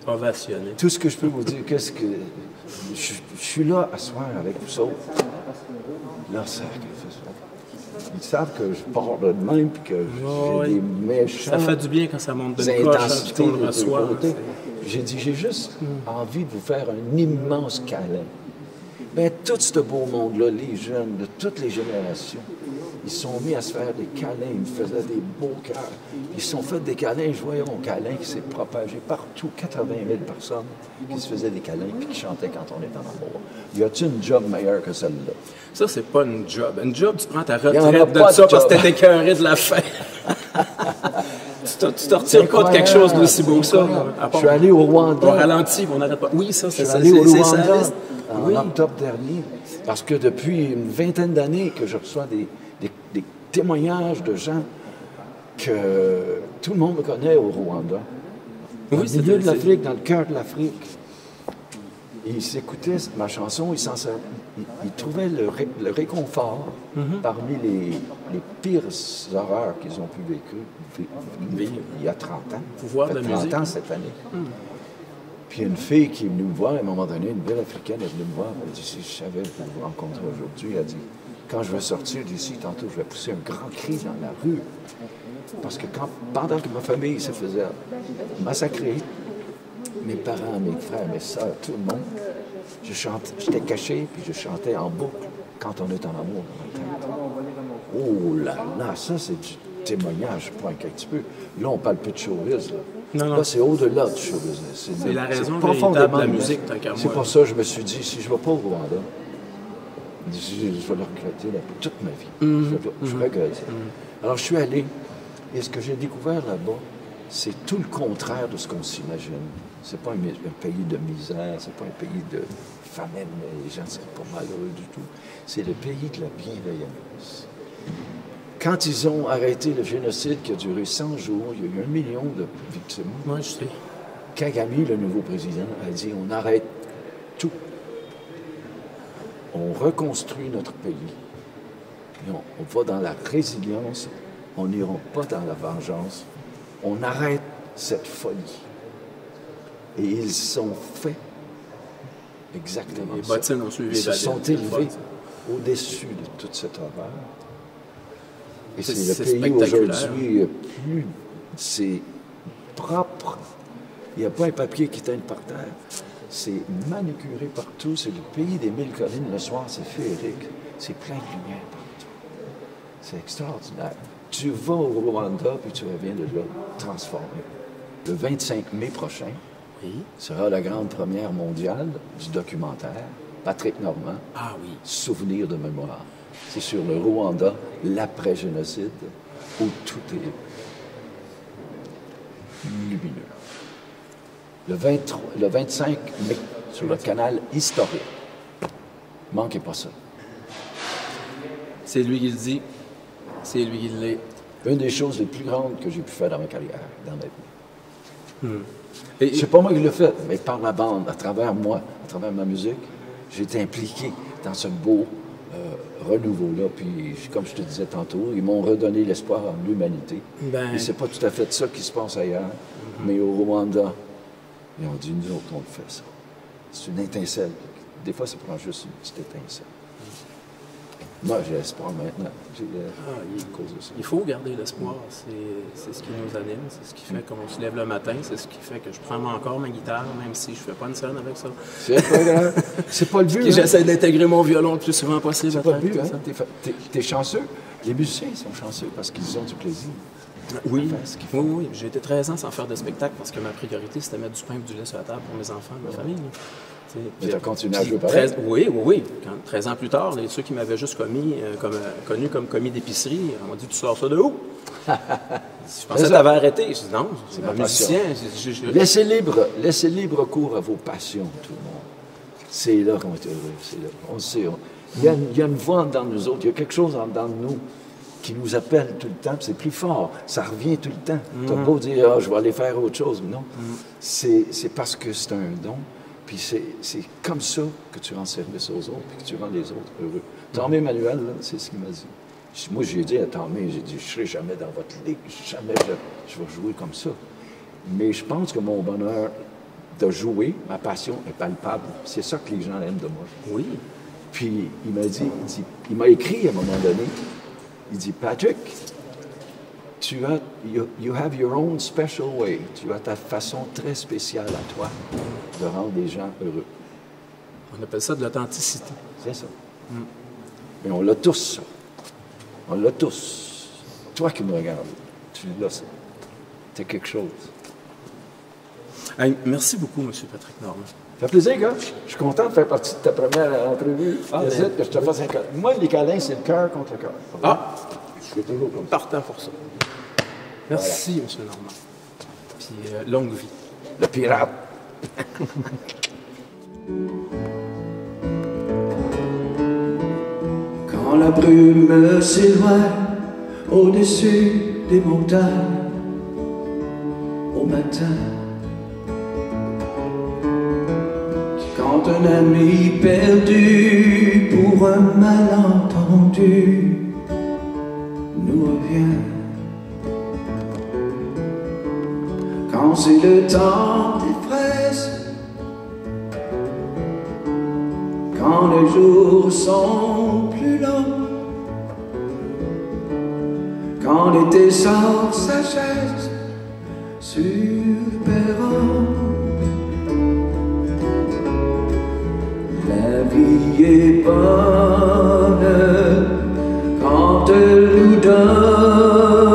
Ovationné.
Tout ce que je peux vous dire, je suis là à soir avec vous autres. Leur sacrifice. Ils savent que je parle de même puis que j'ai des méchants.
Ça fait du bien quand ça monte de coche, puis qu'on le reçoit.
J'ai dit, j'ai juste envie de vous faire un immense câlin. Bien, tout ce beau monde-là, les jeunes de toutes les générations, ils se sont mis à se faire des câlins, ils me faisaient des beaux cœurs. Ils se sont fait des câlins, je voyais mon câlin qui s'est propagé partout, 80 000 personnes qui se faisaient des câlins et qui chantaient quand on est en amour. Y a-t-il une job meilleure que celle-là?
Ça, c'est pas une job. Une job, tu prends ta
en a
retraite de
pas de
ça parce que
job.
t'es écœuré de la fin. Tu te retires pas de quelque chose d'aussi beau que ça.
Je suis allé au Rwanda.
On ralentit, on n'arrête pas. Oui, ça,
Je
c'est
suis
ça.
allé au
C'est
Rwanda
ça.
en octobre dernier, parce que depuis une vingtaine d'années que je reçois des témoignages de gens que tout le monde me connaît au Rwanda. Au
Oui,
milieu de l'Afrique, dans le cœur de l'Afrique. Ils écoutaient ma chanson, ils trouvaient le réconfort parmi les pires horreurs qu'ils ont pu vivre il y a 30 ans.
Pouvoir
Ça
de
fait
la
30
musique.
ans cette année. Puis une fille qui est venue me voir, à un moment donné, une belle africaine est venue me voir, elle dit, si je savais vous rencontrer aujourd'hui, elle dit, quand je vais sortir d'ici, tantôt, je vais pousser un grand cri dans la rue. Parce que pendant que ma famille se faisait massacrer, mes parents, mes frères, mes soeurs, tout le monde, j'étais caché, puis je chantais en boucle quand on est en amour dans ma tête. Oh là là, ça c'est du témoignage, pas un petit peu. Là, on parle plus de showbiz.
Non.
Là, c'est au-delà du show business.
C'est la raison
profondément
véritable de la
humain.
musique, tant qu'à moi.
C'est pour ça que je me suis dit, si je ne vais pas au Rwanda, je vais le regretter toute ma vie. Je regrette ça. Alors, je suis allé, et ce que j'ai découvert là-bas, c'est tout le contraire de ce qu'on s'imagine. C'est pas un pays de misère, c'est pas un pays de famine, les gens ne sont pas malheureux du tout. C'est le pays de la bienveillance. Quand ils ont arrêté le génocide qui a duré 100 jours, il y a eu 1 million de victimes.
Moi, je sais.
Kagame, le nouveau président, a dit on arrête tout. On reconstruit notre pays. Et on va dans la résilience. On n'ira pas dans la vengeance. On arrête cette folie. Et ils sont fait exactement
Les
ça.
bottines ont suivi
Ils se
la
sont
ligne.
élevés au-dessus de toute cette horreur. Et
C'est
c'est le pays
spectaculaire.
aujourd'hui plus... C'est propre. Il n'y a pas un papier qui traîne par terre. C'est manucuré partout. C'est le pays des 1000 collines. Le soir, c'est féerique. C'est plein de lumière partout. C'est extraordinaire. Tu vas au Rwanda, puis tu reviens de là transformé. Le 25 mai prochain sera la grande première mondiale du documentaire Patrick Normand,
Ah oui.
Souvenir de mémoire. C'est sur le Rwanda, l'après-génocide, où tout est lumineux. Le 25 mai, sur le canal historique. Manquez pas ça.
C'est lui qui le dit. C'est lui qui l'est.
Une des choses les plus grandes que j'ai pu faire dans ma carrière, dans ma vie.
Et-
C'est pas moi qui l'ai fait, mais par la bande, à travers moi, à travers ma musique, j'ai été impliqué dans ce beau renouveau-là. Puis, comme je te disais tantôt, ils m'ont redonné l'espoir en l'humanité.
Ben-
Et c'est pas tout à fait ça qui se passe ailleurs, mais au Rwanda, ils ont dit, nous autres, on le fait ça. C'est une étincelle. Des fois, ça prend juste une petite étincelle. Moi, j'ai espoir maintenant. À cause de ça.
Il faut garder l'espoir. C'est ce qui nous anime. C'est ce qui fait qu'on se lève le matin. C'est ce qui fait que je prends encore ma guitare, même si je fais pas une scène avec ça.
C'est pas grave. C'est pas le but.
Et
hein.
j'essaie d'intégrer mon violon le plus souvent possible.
C'est pas le
à
but.
travers
Hein.
ça.
T'es chanceux. Les musiciens sont chanceux parce qu'ils ont du plaisir.
Oui,
à faire ce qu'ils font.
oui. J'ai été 13 ans sans faire de spectacle parce que ma priorité, c'était mettre du pain et du lait sur la table pour mes enfants et ma famille.
Mais t'as continué à jouer pareil?
Oui. 13 ans plus tard, ceux qui m'avaient juste connu comme commis d'épicerie, m'ont dit « Tu sors ça de où? » Je pensais que tu avais arrêté. Je dis « Non, c'est
ma
pas musicien.
Laissez libre cours à vos passions, tout le monde. C'est là qu'on est heureux. C'est là. On le sait. Il y a une voix en dedans de nous autres. Il y a quelque chose en dedans de nous qui nous appelle tout le temps. C'est plus fort. Ça revient tout le temps. T'as beau dire, je vais aller faire autre chose. Mais non. C'est parce que c'est un don. Puis c'est comme ça que tu rends service aux autres, puis que tu rends les autres heureux. Tommy Emmanuel, là, c'est ce qu'il m'a dit. Moi, j'ai dit à Tommy, j'ai dit, je ne serai jamais dans votre ligue, jamais je vais jouer comme ça. Mais je pense que mon bonheur de jouer, ma passion est palpable. C'est ça que les gens aiment de moi.
Oui.
Puis il m'a dit, il m'a écrit à un moment donné, il dit, Patrick, you have your own special way. Tu as ta façon très spéciale à toi de rendre les gens heureux.
On appelle ça de l'authenticité.
C'est ça. Mais on l'a tous, ça. On l'a tous. Toi qui me regardes, tu l'as, ça. C'est quelque chose.
Hey, merci beaucoup, M. Patrick Normand.
Ça fait plaisir, gars. Je suis content de faire partie de ta première entrevue. Vas-y, que je te fasse un câlin. Moi, les câlins, c'est le cœur contre le cœur.
Ah!
Je fais toujours comme ça.
Partant pour ça. Merci, M. Normand. Puis longue vie.
Le pirate.
Quand la brume s'éloigne au-dessus des montagnes, au matin, quand un ami perdu pour un malentendu nous revient, quand c'est le temps des fraises, quand les jours sont plus longs, quand l'été sort sa chaise sur le perron, la vie est bonne quand elle nous donne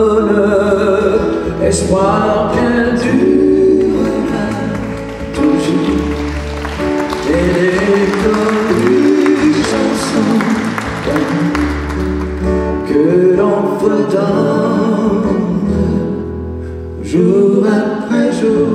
espoir qu'elle durera toujours. Elle est comme une chanson que l'on redonne jour après jour.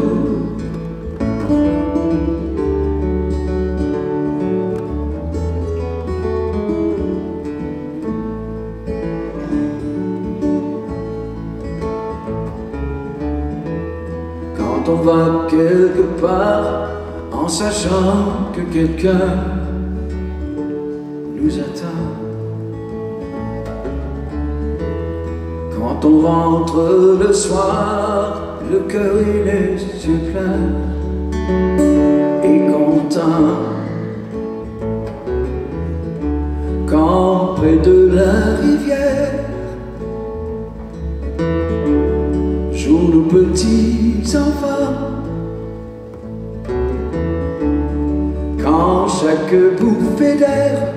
Quand on va quelque part en sachant que quelqu'un nous attend, quand on rentre le soir, le cœur et les yeux pleins et content, quand près de la rivière jouent nos petits enfants, quand chaque bouffée d'air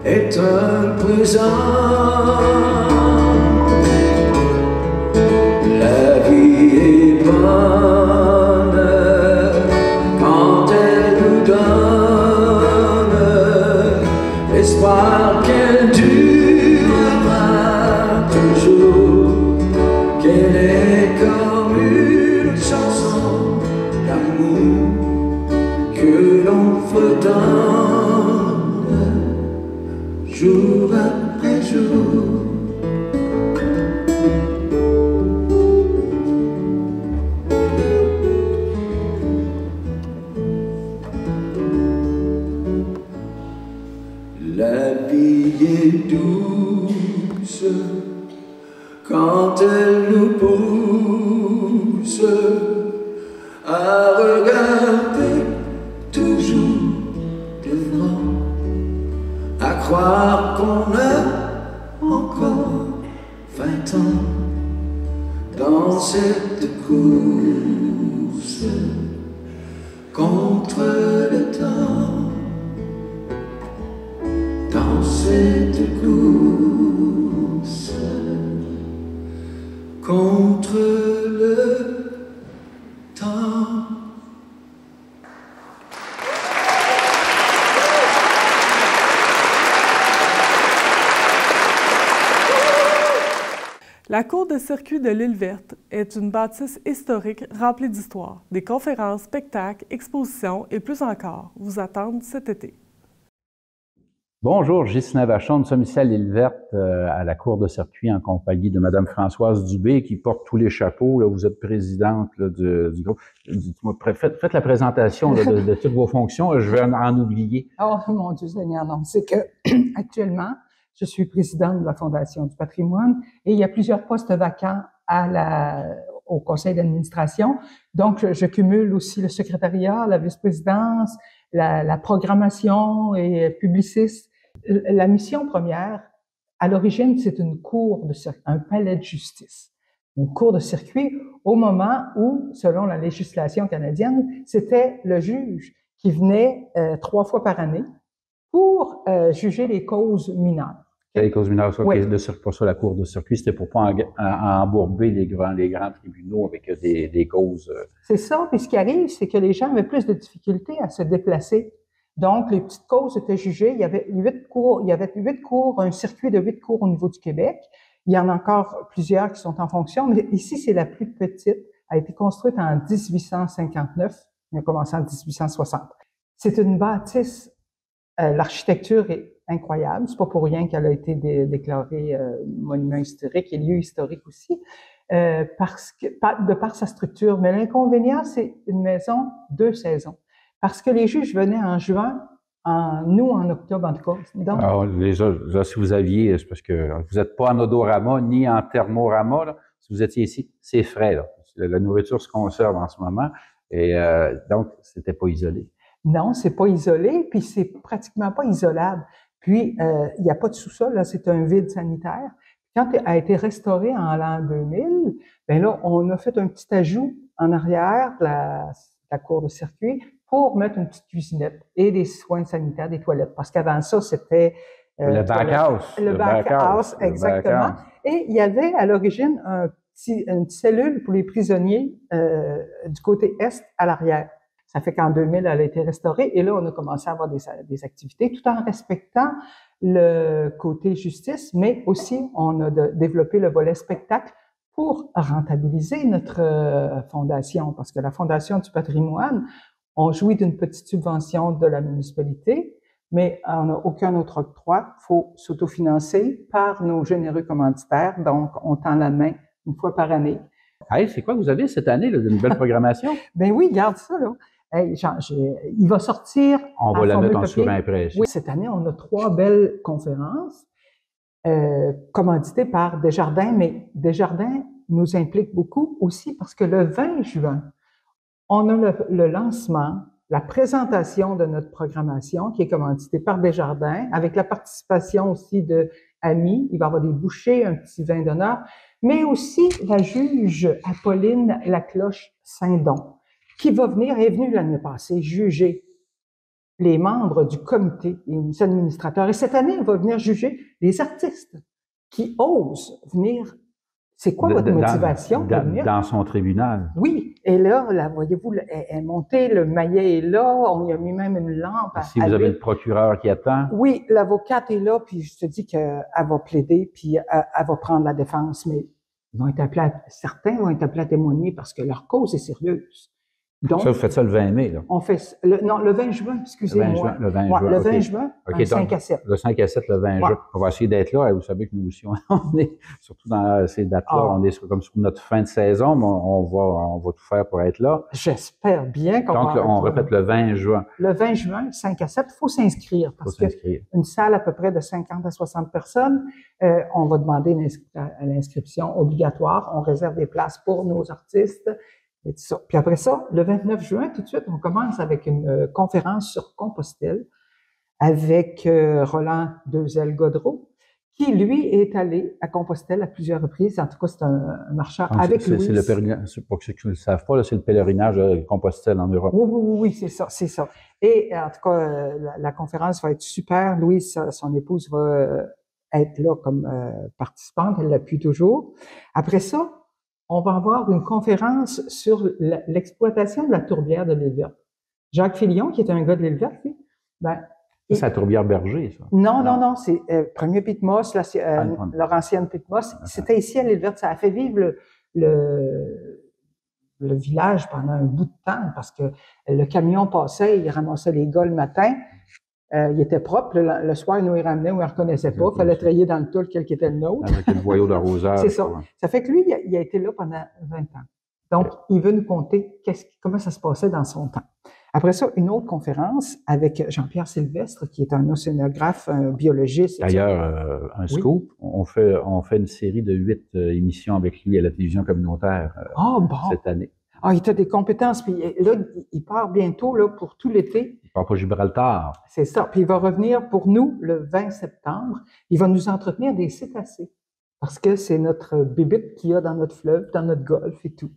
est un présent. La vie est bonne quand elle nous donne l'espoir qu'elle durera toujours, qu'elle est comme une chanson d'amour que l'on redonne jour après jour. La vie est douce quand elle nous pousse à regarder toujours devant, à croire qu'on a encore 20 ans dans cette course contre le temps. Dans cette course contre le temps.
La cour de circuit de l'Île Verte est une bâtisse historique remplie d'histoire. Des conférences, spectacles, expositions et plus encore vous attendent cet été.
Bonjour, Ghislain Vachon. Nous sommes ici à l'Île Verte, à la cour de circuit, en compagnie de Mme Françoise Dubé, qui porte tous les chapeaux. Là, vous êtes présidente là, du groupe. Faites la présentation là, de toutes vos fonctions. Je vais en oublier.
Oh mon Dieu Seigneur, non. C'est que actuellement, je suis présidente de la Fondation du patrimoine et il y a plusieurs postes vacants au conseil d'administration. Donc, je cumule aussi le secrétariat, la vice-présidence, la programmation et publiciste. La mission première, à l'origine, c'est une cour de un palais de justice, une cour de circuit au moment où, selon la législation canadienne, c'était le juge qui venait 3 fois par année pour juger les causes mineures.
Les causes mineures,
Oui.
pour ça, la cour de circuit, c'était pour pas embourber les grands tribunaux avec des causes.
C'est ça. Puis ce qui arrive, c'est que les gens avaient plus de difficultés à se déplacer. Donc, les petites causes étaient jugées. Il y avait 8 cours, un circuit de 8 cours au niveau du Québec. Il y en a encore plusieurs qui sont en fonction, mais ici, c'est la plus petite. Elle a été construite en 1859. Elle a commencé en 1860. C'est une bâtisse. L'architecture est incroyable. C'est pas pour rien qu'elle a été déclarée monument historique et lieu historique aussi, de par sa structure. Mais l'inconvénient, c'est une maison 2 saisons. Parce que les juges venaient en juin, nous en octobre en tout cas. Donc,
alors, déjà, si vous aviez, c'est parce que vous n'êtes pas en odorama ni en thermorama, là. Si vous étiez ici, c'est frais, là. La nourriture se conserve en ce moment. Et donc, c'était pas isolé.
Non, c'est pas isolé, puis c'est pratiquement pas isolable. Puis, il n'y a pas de sous-sol, là, c'est un vide sanitaire. Quand elle a été restaurée en l'an 2000, ben là, on a fait un petit ajout en arrière de la cour de circuit pour mettre une petite cuisinette et des soins sanitaires, des toilettes. Parce qu'avant ça, c'était...
le backhouse.
Le backhouse, exactement. Et il y avait à l'origine une petite cellule pour les prisonniers du côté est à l'arrière. Ça fait qu'en 2000, elle a été restaurée et là, on a commencé à avoir des activités tout en respectant le côté justice, mais aussi on a développé le volet spectacle pour rentabiliser notre fondation, parce que la Fondation du patrimoine, on jouit d'une petite subvention de la municipalité, mais on n'a aucun autre octroi. Il faut s'autofinancer par nos généreux commanditaires, donc on tend la main une fois par année.
Hey, c'est quoi que vous avez cette année, là, de nouvelles programmations?
Ben oui, garde ça, là. Hey, il va sortir.
On va la mettre en surimpression.
Oui, cette année, on a 3 belles conférences commanditées par Desjardins, mais Desjardins nous implique beaucoup aussi parce que le 20 juin, on a le lancement, la présentation de notre programmation qui est commanditée par Desjardins, avec la participation aussi de Amis. Il va y avoir des bouchées, un petit vin d'honneur, mais aussi la juge Apolline Lacloche-Saint-Don, qui est venue l'année passée juger les membres du comité, les administrateurs. Et cette année, elle va venir juger les artistes qui osent venir. C'est quoi votre motivation pour venir?
Dans son tribunal.
Oui. Et là voyez-vous, elle est montée, le maillet est là, on y a mis même une lampe.
Si vous avez le procureur qui attend.
Oui, l'avocate est là, puis je te dis qu'elle va plaider, puis elle va prendre la défense, mais certains vont être appelés à témoigner parce que leur cause est sérieuse.
Donc, ça, vous faites ça le 20 mai, là?
On fait le 20 juin, excusez-moi.
Le 20 juin.
Le 20 juin,
okay,
5 à 7.
Le 5 à 7, le 20 juin. On va essayer d'être là. Et vous savez que nous aussi, on est, surtout dans ces dates-là, on est comme sur notre fin de saison, mais on va tout faire pour être là.
J'espère bien qu'on va.
Donc, on répète le 20 juin.
Le 20 juin, 5 à 7, il faut s'inscrire. Parce qu'une salle à peu près de 50 à 60 personnes, on va demander l'inscription obligatoire. On réserve des places pour nos artistes. Et tout ça. Puis après ça, le 29 juin, tout de suite, on commence avec une conférence sur Compostelle avec Roland Deuzel-Godreau, qui, lui, est allé à Compostelle à plusieurs reprises. En tout cas, c'est un marcheur avec Louise.
Pour ceux qui ne le savent pas, c'est le pèlerinage de Compostelle en Europe.
Oui, c'est ça. Et en tout cas, la conférence va être super. Louise, son épouse, va être là comme participante. Elle l'appuie toujours. Après ça, on va avoir une conférence sur l'exploitation de la tourbière de l'île Verte. Jacques Filion, qui est un gars de l'île Verte, lui,
c'est la tourbière Berger, ça?
Non, c'est premier Pitmos, Laurentienne Pitmos. C'était ici à l'île Verte. Ça a fait vivre le village pendant un bout de temps parce que le camion passait, il ramassait les gars le matin. Il était propre. Le soir, il nous ramenait, on ne le reconnaissait pas. Il fallait trayer dans le tour quel qui était le nôtre.
Avec le boyau d'arrosage.
C'est ça. Ça fait que lui, il a été là pendant 20 ans. Donc, il veut nous conter comment ça se passait dans son temps. Après ça, une autre conférence avec Jean-Pierre Sylvestre, qui est un océanographe, un biologiste.
D'ailleurs, un scoop, on fait une série de 8 émissions avec lui à la télévision communautaire cette année.
Ah, il a des compétences, puis là, il part bientôt là, pour tout l'été.
Il part pour Gibraltar.
C'est ça. Puis il va revenir pour nous le 20 septembre. Il va nous entretenir des cétacés. Parce que c'est notre bébite qu'il y a dans notre fleuve, dans notre golfe et tout.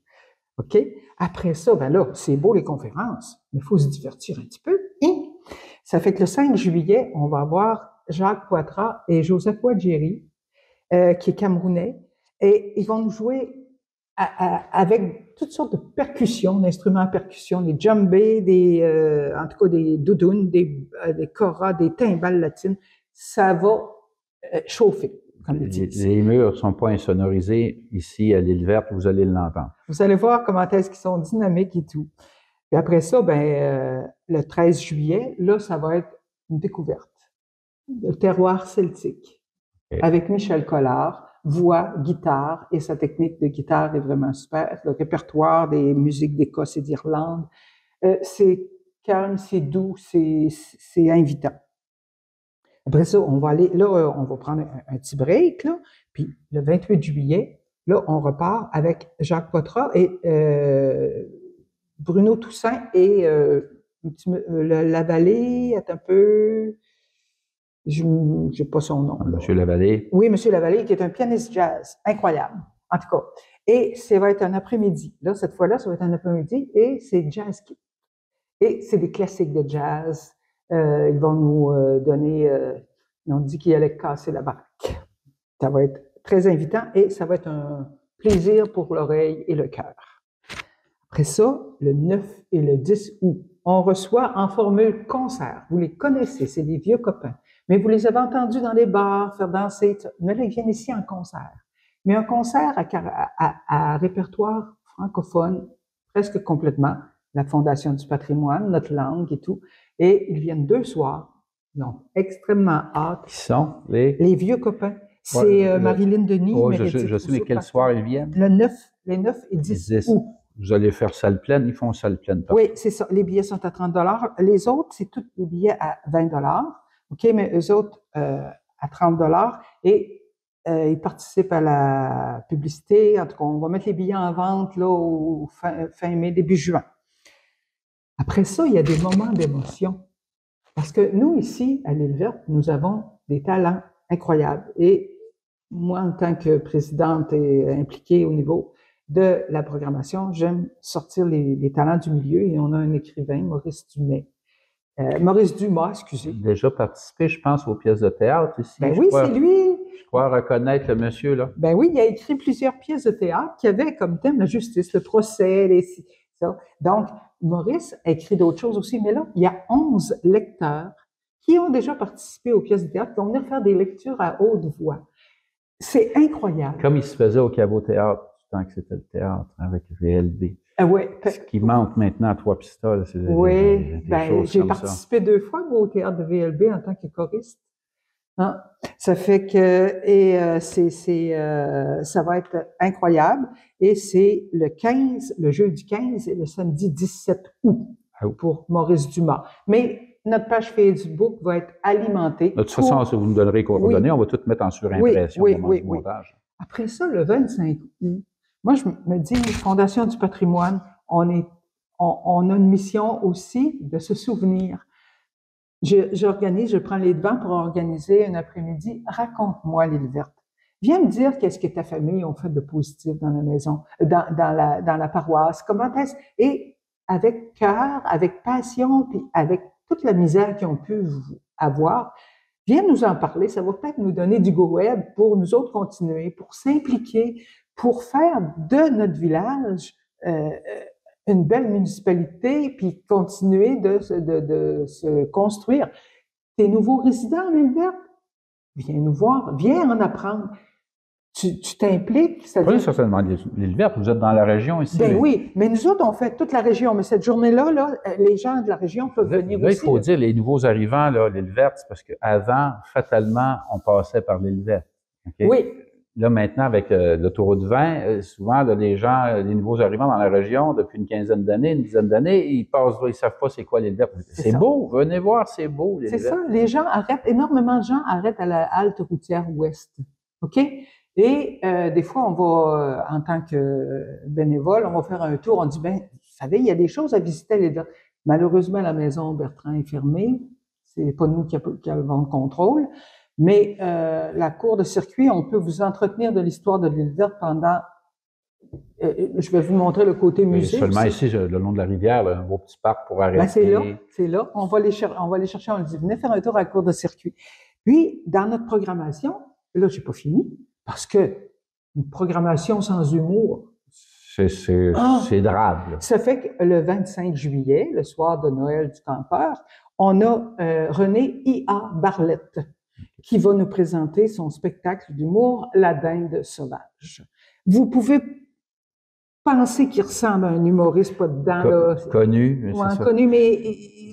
OK? Après ça, ben là, c'est beau les conférences, mais il faut se divertir un petit peu. Et ça fait que le 5 juillet, on va avoir Jacques Poitras et Joseph Ouadjiri, qui est camerounais, et ils vont nous jouer avec toutes sortes de percussions, d'instruments à percussion, des djembés, en tout cas des doudounes, des koras, des timbales latines. Ça va chauffer.
Les murs ne sont pas insonorisés. Ici, à l'île verte, vous allez l'entendre.
Vous allez voir comment est-ce qu'ils sont dynamiques et tout. Puis après ça, le 13 juillet, là, ça va être une découverte. Le terroir celtique. Okay. Avec Michel Collard, voix, guitare, et sa technique de guitare est vraiment super. Le répertoire des musiques d'Écosse et d'Irlande, c'est calme, c'est doux, c'est invitant. Après ça, on va aller, là, on va prendre un petit break, là, puis le 28 juillet, là, on repart avec Jacques Poitras et Bruno Toussaint et Lavallée est un peu... Je n'ai pas son nom.
Monsieur Lavallée.
Oui, Monsieur Lavallée, qui est un pianiste jazz incroyable, en tout cas. Et ça va être un après-midi. Là, cette fois-là, ça va être un après-midi et c'est Jazz Kit. Et c'est des classiques de jazz. Ils vont nous donner... ils ont dit qu'ils allaient casser la baraque. Ça va être très invitant et ça va être un plaisir pour l'oreille et le cœur. Après ça, le 9 et le 10 août, on reçoit en formule concert. Vous les connaissez, c'est des vieux copains. Mais vous les avez entendus dans les bars, faire danser. Mais là, ils viennent ici en concert. Mais un concert à répertoire francophone, presque complètement. La Fondation du patrimoine, notre langue et tout. Et ils viennent 2 soirs. Donc, extrêmement hâte.
Qui sont les
vieux copains. C'est Marilyn Denis.
Oh, je sais, mais quel soir ils viennent?
Les 9 et 10 août.
Vous allez faire salle pleine, ils font salle pleine.
Oui, c'est ça. Les billets sont à 30 $. Les autres, c'est tous les billets à 20 $. OK, mais eux autres, à 30 $. Et ils participent à la publicité. En tout cas, on va mettre les billets en vente là, au fin mai, début juin. Après ça, il y a des moments d'émotion. Parce que nous, ici, à l'île verte, nous avons des talents incroyables. Et moi, en tant que présidente et impliquée au niveau de la programmation, j'aime sortir les talents du milieu. Et on a un écrivain, Maurice Dumas, excusez.
Déjà participé, je pense, aux pièces de théâtre ici.
Ben oui, c'est lui.
Je crois reconnaître le monsieur, là.
Ben oui, il a écrit plusieurs pièces de théâtre qui avaient comme thème la justice, le procès, ça. Donc, Maurice a écrit d'autres choses aussi, mais là, il y a 11 lecteurs qui ont déjà participé aux pièces de théâtre, qui vont venir faire des lectures à haute voix. C'est incroyable.
Comme il se faisait au Caveau Théâtre, tant que c'était le théâtre, avec VLB.
Ouais.
Ce qui manque maintenant à Trois-Pistoles, c'est
des choses j'ai participé 2 fois au théâtre de VLB en tant que choriste. Hein? Ça fait que ça va être incroyable et c'est le jeudi 15 et le samedi 17 août pour Maurice Dumas. Mais notre page Facebook va être alimentée.
De toute façon, si vous nous donnerez les coordonnées, on va tout mettre en surimpression au moment du montage.
Après ça, le 25 août, moi, je me dis, Fondation du patrimoine, on a une mission aussi de se souvenir. Je prends les devants pour organiser un après-midi. Raconte-moi l'île verte. Viens me dire qu'est-ce que ta famille a fait de positif dans la maison, dans la paroisse. Comment est-ce? Et avec cœur, avec passion, puis avec toute la misère qu'ils ont pu avoir, viens nous en parler. Ça va peut-être nous donner du go-web pour nous autres continuer, pour s'impliquer, pour faire de notre village une belle municipalité, puis continuer de se construire. Tes nouveaux résidents à l'île verte, viens nous voir, viens en apprendre. Tu t'impliques.
Oui, certainement. L'île verte, vous êtes dans la région ici.
Ben oui, mais nous autres, on fait toute la région. Mais cette journée-là, là, les gens de la région peuvent venir aussi.
Il faut dire, les nouveaux arrivants, là, l'île verte, c'est parce qu'avant, fatalement, on passait par l'île verte. Okay?
Oui.
Là, maintenant, avec l'autoroute 20, souvent, là, les nouveaux arrivants dans la région, depuis une quinzaine d'années, une dizaine d'années, ils passent là, ils savent pas c'est quoi l'île verte. C'est beau, venez voir, c'est beau, l'île verte.
C'est ça, les gens arrêtent, énormément de gens arrêtent à la halte routière ouest. OK? Et des fois, on va, en tant que bénévole, on va faire un tour, on dit, ben, vous savez, il y a des choses à visiter à l'île verte. Malheureusement, la maison Bertrand est fermée. C'est pas nous qui avons le contrôle. Mais la cour de circuit, on peut vous entretenir de l'histoire de l'île verte pendant... je vais vous montrer le côté musée.
Seulement ici, le long de la rivière, là, un beau petit parc pour arrêter.
Ben, c'est là. On va les chercher, on leur dit, venez faire un tour à la cour de circuit. Puis, dans notre programmation, là, j'ai pas fini, parce que une programmation sans humour,
c'est drabe.
Ça fait que le 25 juillet, le soir de Noël du campeur, on a René I.A. Barlette qui va nous présenter son spectacle d'humour « La dinde sauvage ». Vous pouvez penser qu'il ressemble à un humoriste pas dedans. Là.
Connu, mais c'est ça.
Connu, mais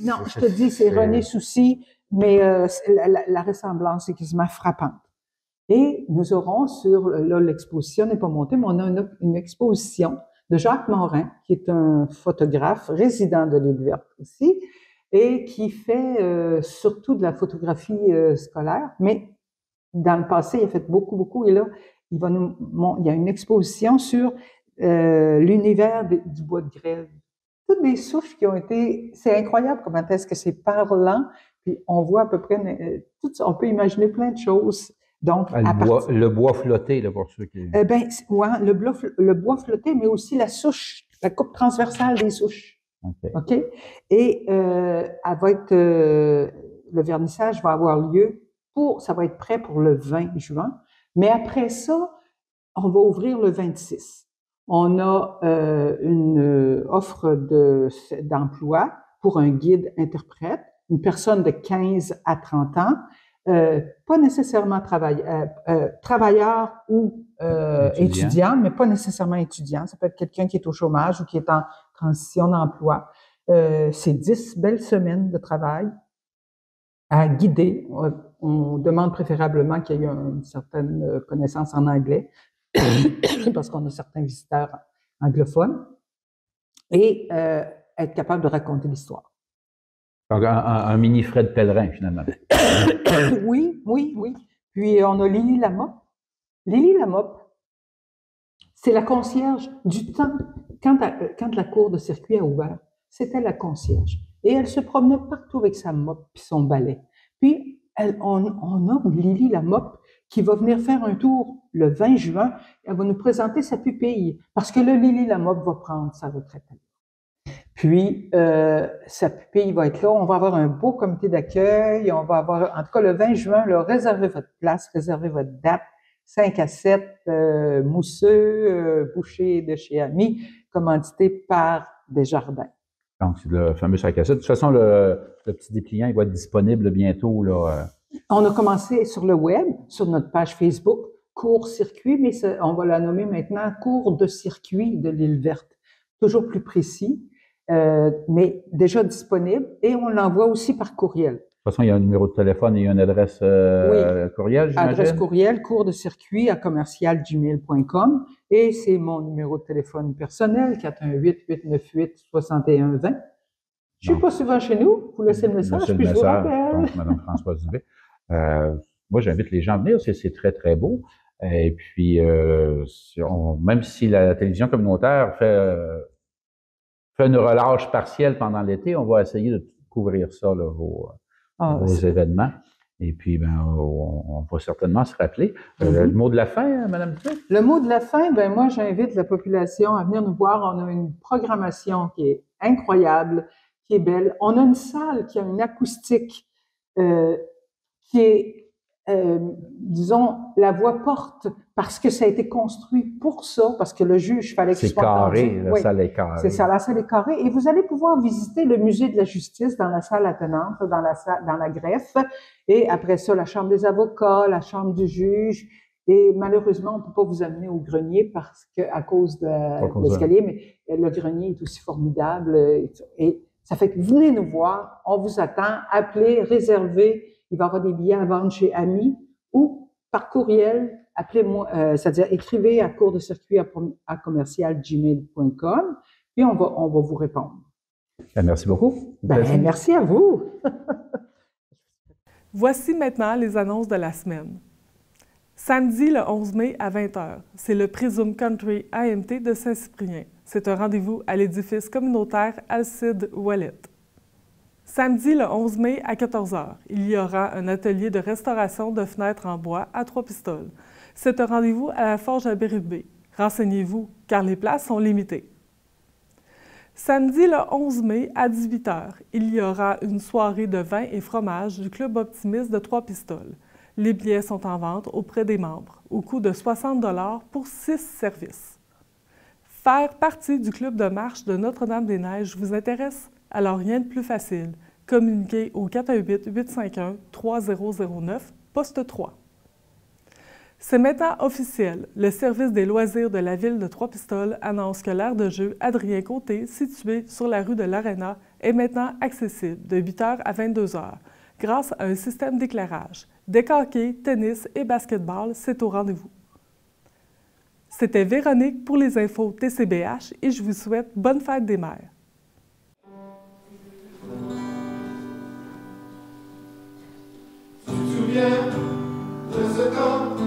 non, je te dis, c'est René Soucy, mais la ressemblance est quasiment frappante. Et nous aurons là, l'exposition n'est pas montée, mais on a une exposition de Jacques Morin, qui est un photographe résident de l'île verte aussi, et qui fait surtout de la photographie scolaire, mais dans le passé, il a fait beaucoup, et là, il y a une exposition sur l'univers du bois de grève. Toutes des souches qui ont été... C'est incroyable comment est-ce que c'est parlant, puis on voit à peu près... on peut imaginer plein de choses. Donc,
le bois flotté, là, pour ceux qui...
ouais, le bois flotté, mais aussi la souche, la coupe transversale des souches. OK? Et elle va être... le vernissage va avoir lieu ça va être prêt pour le 20 juin. Mais après ça, on va ouvrir le 26. On a une offre d'emploi pour un guide interprète, une personne de 15 à 30 ans, pas nécessairement travailleur ou étudiant, mais pas nécessairement étudiant. Ça peut être quelqu'un qui est au chômage ou qui est en transition d'emploi. C'est 10 belles semaines de travail à guider. On demande préférablement qu'il y ait une certaine connaissance en anglais, parce qu'on a certains visiteurs anglophones, et être capable de raconter l'histoire.
Donc, un mini Fred Pellerin, finalement.
Oui. Puis, on a Lily Lamotte. Lily Lamotte, c'est la concierge du temps. Quand la cour de circuit a ouvert, c'était la concierge. Et elle se promenait partout avec sa mop puis son balai. Puis, on a Lily Lamotte qui va venir faire un tour le 20 juin. Elle va nous présenter sa pupille, parce que là, Lily Lamotte va prendre sa retraite. Puis, sa pupille va être là. On va avoir un beau comité d'accueil. On va avoir, en tout cas, le 20 juin, là, réservez votre place, réservez votre date. 5 à 7 mousseux, bouchers de chez Ami, commandité par Desjardins.
Donc, c'est le fameux 5 à 7. De toute façon, le petit dépliant, il va être disponible bientôt, là.
On a commencé sur le web, sur notre page Facebook, Cours Circuit, mais on va la nommer maintenant Cours de circuit de l'île verte. Toujours plus précis, mais déjà disponible, et on l'envoie aussi par courriel.
De toute façon, il y a un numéro de téléphone et une adresse courriel, j'imagine? Adresse
courriel, cours de circuit @commercial-gmail.com, et c'est mon numéro de téléphone personnel, 418-898-6120. Je ne suis pas souvent chez nous, vous laissez le message, puis je vous rappelle.
Donc, Mme Françoise Dubé. Moi, j'invite les gens à venir, c'est très, très beau. Et puis, même si la télévision communautaire fait une relâche partielle pendant l'été, on va essayer de couvrir ça, là, vos événements. Et puis, on va certainement se rappeler. Le mot de la fin, Mme Dubé? Le
mot de la fin, moi, j'invite la population à venir nous voir. On a une programmation qui est incroyable, qui est belle. On a une salle qui a une acoustique qui est, disons, la voix porte parce que ça a été construit pour ça, parce que le juge fallait qu'il soit
carré, la salle est carrée.
C'est ça, la salle est carrée. Et vous allez pouvoir visiter le musée de la justice dans la salle attenante, dans la greffe, et après ça, la chambre des avocats, la chambre du juge. Et malheureusement, on ne peut pas vous amener au grenier parce que à cause de l'escalier, mais le grenier est aussi formidable. Et ça fait que venez nous voir, on vous attend, appelez, réservez. Il va y avoir des billets à vendre chez Ami ou par courriel, appelez-moi, c'est-à-dire écrivez à cours de circuit à commercial-gmail.com, puis on va vous répondre.
Merci beaucoup.
Merci à vous.
Voici maintenant les annonces de la semaine. Samedi le 11 mai à 20h, c'est le Prism Country AMT de Saint-Cyprien. C'est un rendez-vous à l'édifice communautaire Alcide Ouellet. Samedi le 11 mai à 14h, il y aura un atelier de restauration de fenêtres en bois à Trois-Pistoles. C'est un rendez-vous à la Forge à Bérubé. Renseignez-vous, car les places sont limitées. Samedi le 11 mai à 18h, il y aura une soirée de vin et fromage du Club Optimiste de Trois-Pistoles. Les billets sont en vente auprès des membres, au coût de 60 $ pour 6 services. Faire partie du club de marche de Notre-Dame-des-Neiges vous intéresse? Alors rien de plus facile. Communiquez au 418-851-3009, poste 3. C'est maintenant officiel. Le service des loisirs de la ville de Trois-Pistoles annonce que l'aire de jeu Adrien Côté, situé sur la rue de l'Aréna, est maintenant accessible de 8h à 22h, grâce à un système d'éclairage. Deck hockey, tennis et basketball, c'est au rendez-vous. C'était Véronique pour les infos TCBH et je vous souhaite bonne fête des mères.
Tu te souviens de ce temps où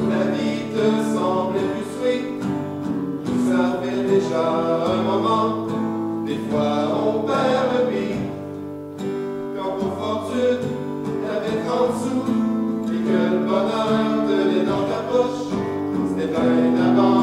la vie te semblait plus sweet? Tout ça fait déjà un moment, des fois on perd le beat. Quand pour fortune t'avais 30 sous et que le bonheur tenait dans ta poche, c'était bien avant.